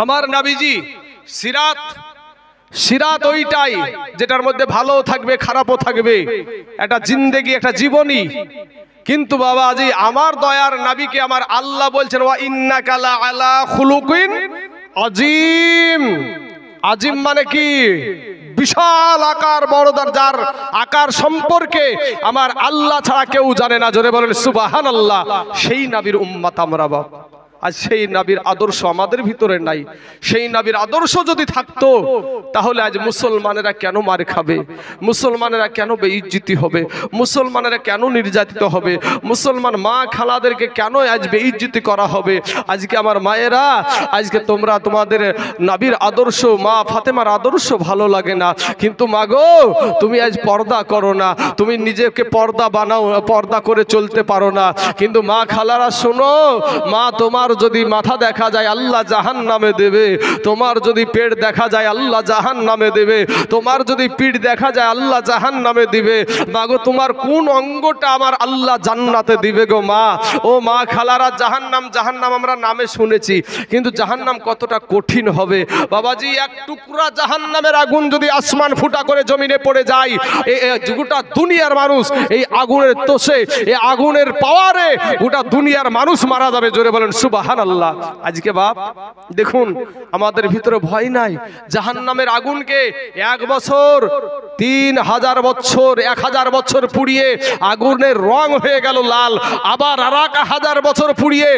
আমার নবীজি সিরাত ওইটাই যেটার মধ্যে ভালো থাকবে খারাপও থাকবে, একটা জিন্দেগি, একটা জীবনী। কিন্তু বাবা জি আমার দয়ার নবীকে আমার আল্লাহ বলছেন, ওয়া ইন্নাকা লাআলা খুলুকিন আযীম। আজিম মানে কি? বিশাল আকার, বড় দরজার আকার সম্পর্কে আমার আল্লাহ ছাড়া কেউ জানে না। জোরে বলেন সুবহানাল্লাহ। সেই নবীর উম্মত আমরা বাবা। আজ সেই নবীর আদর্শ আমাদের ভিতরে নাই। সেই নবীর আদর্শ যদি থাকতো তাহলে আজ মুসলমানেরা কেন মার খাবে, মুসলমানেরা কেন বেইজ্জতি হবে, মুসলমানেরা কেন নির্যাতিত হবে, মুসলমান মা খালাদেরকে কেন আজ বেইজ্জতি করা হবে। আজকে আমার মায়েরা, আজকে তোমরা তোমাদের নবীর আদর্শ, মা ফাতেমার আদর্শ ভালো লাগে না, কিন্তু মা গো তুমি আজ পর্দা করো না, তুমি নিজেকে পর্দা বানাও, পর্দা করে চলতে পারো না। কিন্তু মা খালারা শোনো, মা তোমার যদি মাথা দেখা যায় আল্লাহ জাহান্নামে দেবে, তোমার যদি পেট দেখা যায় আল্লাহ জাহান্নামে দেবে, তোমার যদি পিঠ দেখা যায় আল্লাহ জাহান্নামে দিবে। মা গো তোমার কোন অঙ্গটা আমার আল্লাহ জান্নাতে দিবে গো মা। ও মা খালারা, জাহান্নাম জাহান্নাম আমরা নামে শুনেছি, কিন্তু জাহান্নাম কতটা কঠিন হবে বাবাজি। এক টুকরা জাহান্নামের আগুন যদি আসমান ফুটা করে জমিনে পড়ে যায়, গোটা দুনিয়ার মানুষ এই আগুনের তোষে, এই আগুনের পাওয়ারে গোটা দুনিয়ার মানুষ মারা যাবে। জোরে বলেন সুবহানাল্লাহ। আজকে বাপ দেখুন আমাদের ভিতরে ভয় নাই। জাহান্নামের আগুনকে 1 বছর, 3000 বছর, 1000 বছর পুড়িয়ে আগুনের রং হয়ে গেল লাল, আবার আর 1000 বছর পুড়িয়ে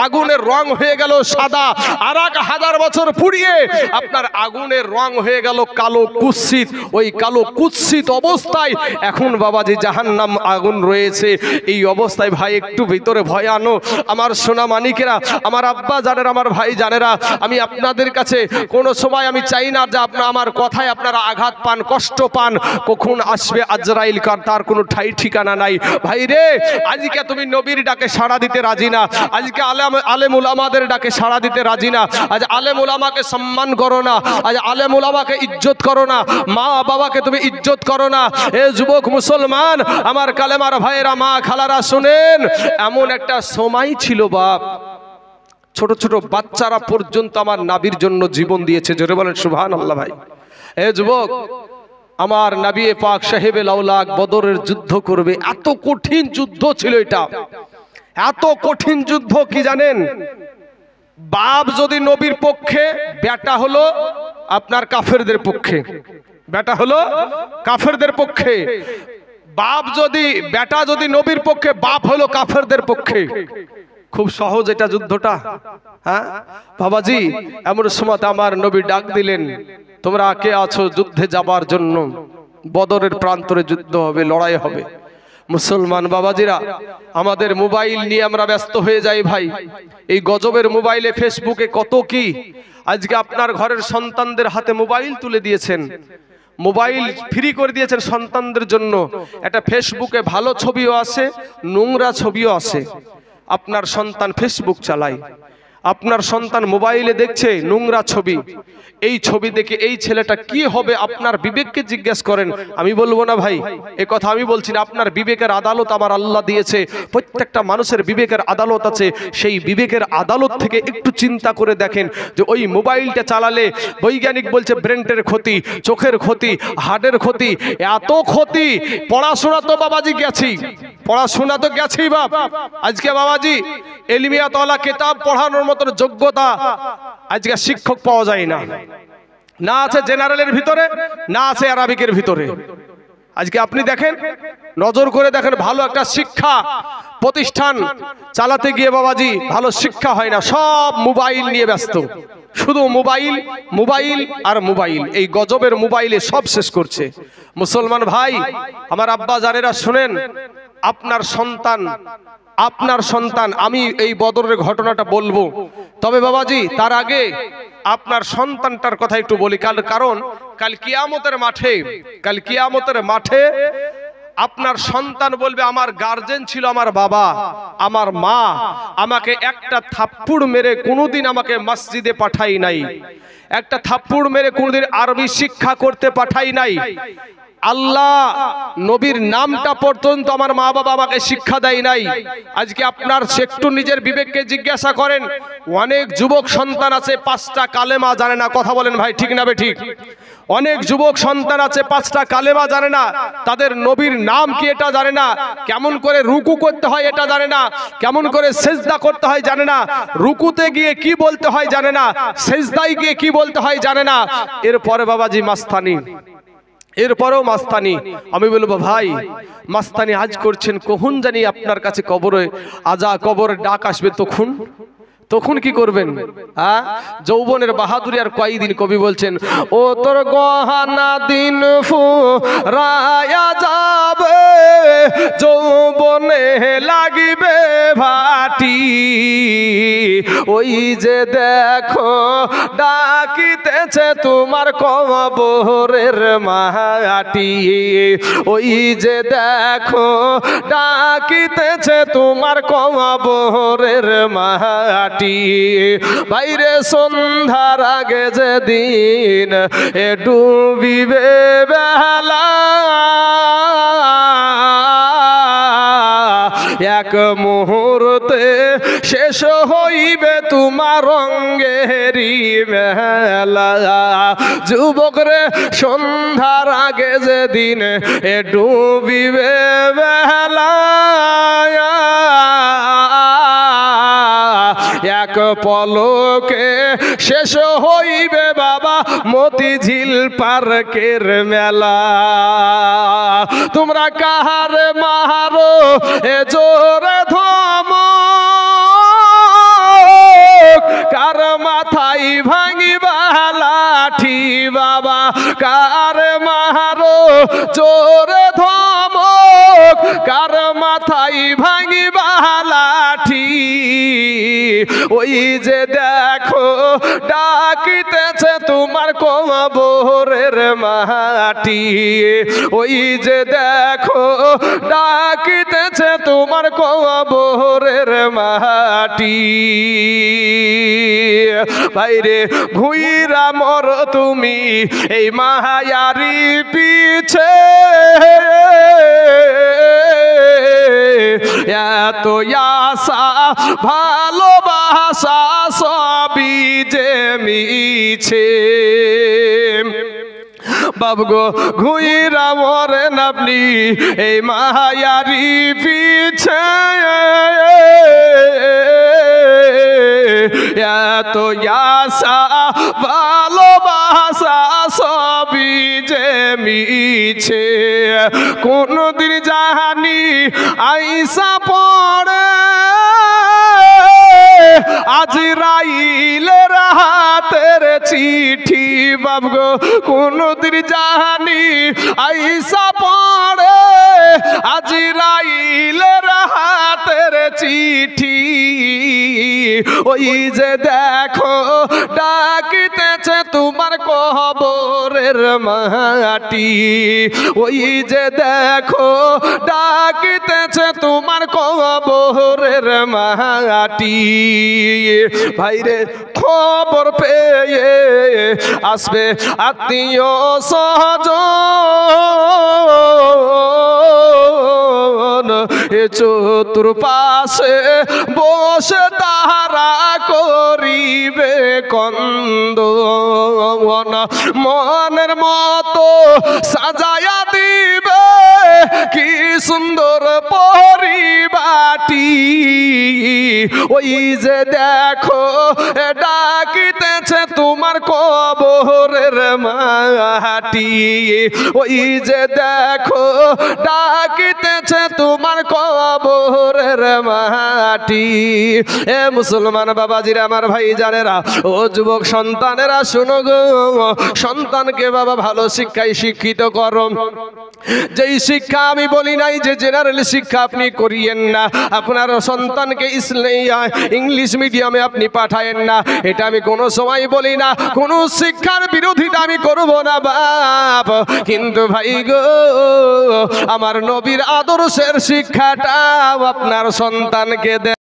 আগুনের রং হয়ে গেল সাদা, আর 1000 বছর পুড়িয়ে আপনার আগুনের রং হয়ে গেল কালো কুৎসিত। ওই কালো কুৎসিত অবস্থায় এখন বাবাজি জাহান্নাম আগুন রয়েছে। এই অবস্থায় ভাই একটু ভিতরে ভয় আনো আমার সোনা মানিকেরা। আমার আব্বা জানেরা, আমার ভাই জানেরা, আমি আপনাদের কাছে কোনো সময় আমি চাই না যে আমার কথায় আপনারা আঘাত পান, কষ্ট পান। কখন আসবে আজরাইল তার কোনো ঠাই ঠিকানা নাই। ভাই রে, আজকে তুমি নবীর ডাকে সাড়া দিতে রাজি না, আজকে আলেম উলামাদের ডাকে সাড়া দিতে রাজি না, আজ আলেম উলামাকে সম্মান করো না, আজ আলেম উলামাকে ইজ্জত করো না, মা বাবাকে তুমি ইজ্জত করো না। এ যুবক মুসলমান, আমার কালেমার ভাইয়েরা, মা খালারা, শুনেন, এমন একটা সময় ছিল বাপ, ছোট ছোট বাচ্চারা পর্যন্ত আমার নাবির জন্য জীবন দিয়েছে। জোরে বলেন সুবহানাল্লাহ। ভাই এ যুবক, আমার নবী পাক সাহেবে লাউলাক বদরের যুদ্ধ করবে, এত কঠিন যুদ্ধ ছিল এটা, এত কঠিন যুদ্ধ কি জানেন? বাপ যদি নবীর পক্ষে, বেটা হলো আপনার কাফেরদের পক্ষে, বেটা হলো কাফেরদের পক্ষে। বাপ যদি, বেটা যদি নবীর পক্ষে, বাপ হলো কাফেরদের পক্ষে। খুব সহজ এটা যুদ্ধটা। হ্যাঁ বাবাজি, এমন সময় আমার নবী ডাক দিলেন, তোমরা কে আছো যুদ্ধে যাবার জন্য? বদরের প্রান্তরে যুদ্ধ হবে, লড়াই হবে। মুসলমান বাবাজিরা, আমাদের মোবাইল নিয়ে আমরা ব্যস্ত হয়ে যাই ভাই। এই গজবের মোবাইলে, ফেসবুকে কত কি। আজকে আপনার ঘরের সন্তানদের হাতে মোবাইল তুলে দিয়েছেন, মোবাইল ফ্রি করে দিয়েছেন সন্তানদের জন্য। একটা ফেসবুকে ভালো ছবিও আছে, নোংরা ছবিও আছে। আপনার সন্তান ফেসবুক চালায়, আপনার সন্তান মোবাইলে দেখছে নোংরা ছবি। এই ছবি দেখে এই ছেলেটা কি হবে, আপনার বিবেককে জিজ্ঞেস করেন। আমি বলবো না ভাই, এ কথা আমি বলছি না। আপনার বিবেকের আদালত আমার আল্লাহ দিয়েছে, প্রত্যেকটা মানুষের বিবেকের আদালত আছে। সেই বিবেকের আদালত থেকে একটু চিন্তা করে দেখেন যে ওই মোবাইলটা চালালে, বৈজ্ঞানিক বলছে ব্রেনের ক্ষতি, চোখের ক্ষতি, হার্টের ক্ষতি, এত ক্ষতি। পড়াশোনা তো বাবাজি গেছি, পড়াশোনা তো গেছি বাপ। আজকে বাবাজি এলিমিয়াতওয়ালা কিতাব পড়ানোর মতো যোগ্যতা আজকে শিক্ষক পাওয়া যায় না, না আছে জেনারেলের ভিতরে, না আছে আরবিকের ভিতরে। আজকে আপনি দেখেন, নজর করে দেখেন, ভালো একটা শিক্ষা প্রতিষ্ঠান চালাতে গিয়ে বাবাজি ভালো শিক্ষা হয় না, সব মোবাইল নিয়ে ব্যস্ত। শুধু মোবাইল, মোবাইল আর মোবাইল। এই গজবের মোবাইলে সব শেষ করছে। মুসলমান ভাই, আমার আব্বা জানেরা, শুনেন, আপনার সন্তান, আপনার সন্তান, আমি এই বদরের ঘটনাটা বলবো, তবে বাবাজি তার আগে আপনার সন্তানটার কথা একটু বলি। কারণ কাল কিয়ামতের মাঠে, কাল কিয়ামতের মাঠে আপনার সন্তান বলবে, আমার গার্জেন ছিল আমার বাবা, আমার মা, আমাকে একটা থাপ্পড় মেরে কোনোদিন আমাকে মসজিদে পাঠাই নাই, একটা থাপ্পড় মেরে কোনোদিন আরবি শিক্ষা করতে পাঠাই নাই, আল্লাহ নবীর নামটা পর্যন্ত আমার মা বাবা আমাকে শিক্ষা দেয় নাই। আজকে আপনার একটু নিজের বিবেককে জিজ্ঞাসা করেন, অনেক যুবক সন্তান আছে 5টা কালেমা জানে না। কথা বলেন ভাই, ঠিক না বেঠিক? অনেক যুবক সন্তান আছে 5টা কালেমা জানে না, তাদের নবীর নাম কি এটা জানে না, কেমন করে রুকু করতে হয় এটা জানে না, কেমন করে সেজদা করতে হয় জানে না, রুকুতে গিয়ে কি বলতে হয় জানে না, সেজদায় গিয়ে কি বলতে হয় জানে না। এরপরে বাবাজি মাস্তানি, এরপরেও মাস্তানি। আমি বলবো ভাই, মাস্তানি আজ করছেন, কখন জানি আপনার কাছে কবরে কবরের ডাক আসবে, তখন কি করবেন? হ্যাঁ, যৌবনের বাহাদুরি আর কয়দিন। কবি বলছেন, ও তোর গহানা দিন ফুরায়া যাবে, যৌবনে লাগিবে ভাটি, ওই যে দেখো ডাকিতেছে তোমার কবরের মাটি, ওই যে দেখো ডাকিতেছে তোমার কবরের মাটি। বাইরে সন্ধ্যার আগে যেদিন এ ডুবিবে বেলা, এক মুহূর্তে শেষ হইবে তোমার রঙ্গেরি মেলা। যুবক রে, সন্ধ্যার আগে যেদিন এ ডুবিবে বেলা, এক পলকে শেষ হইবে বাবা মতিঝিল পার্কের মেলা। তোমরা কাহার মারো এ জোরে ধমক, কার মাথায় ভাঙিবা লাঠি বাবা, কার মারো জোরে ধমক, কার মাথায় ভাঙিবা লাঠি, ওই যে দেখো ডাকিতেছে তোমার কবরের মাটি, ওই যে দেখো ডাকিতেছে তোমার কবরের মাটি। ভাইরে ভুইরা মর তুমি এই মায়ারি পিছে, এত আশা ভালোবাসা সবই যে মিছে। বাবু গো ঘুইরা মরেন আপনি এই মায়ারি পিছে, এত আশা ভালোবাসা সবই যে মিছে। কোনদিন জানি আইসা পড়ে আজরাইলের হাতের চিঠি, বাবু গো কোনদিন জানি আইসা পড়ে আজরাইলের হাতের চিঠি। ওই যে দেখো ডাকিতেছে তোমার কবরের মাটি, ওই যে দেখো ডাকিতেছে তোমার কবরের মাটি। ভাইরে খবর পেয়ে আসবে আত্মীয় স্বজন, এ চতুর্পাশে বসে তাহারা করিবে কন্দন, মনের মতো সাজায়া দিবে কি সুন্দর পরিবাটি। ওই যে দেখো ডাকিতেছে তোমার কবরের মাটি, ওই যে দেখো ডাকিতেছে তোমার কবরের মাটি। এ মুসলমান বাবাজিরা, আমার ভাই জানেরা, ও যুবক সন্তানেরা শুনো গো, সন্তানকে বাবা ভালো শিক্ষায় শিক্ষিত করো। যেই শিক্ষা আমি বলি নাই যে জেনারেল শিক্ষা আপনি করিয়েন না, আপনার সন্তানকে ইংলিশ মিডিয়ামে আপনি পাঠায়েন না, এটা আমি কোনো সময় বলি না। কোন শিক্ষার বিরোধিতা আমি করব না বাপ, কিন্তু ভাই গো আমার নবীর আদর্শের শিক্ষাটা আপনার সন্তানকে দেন।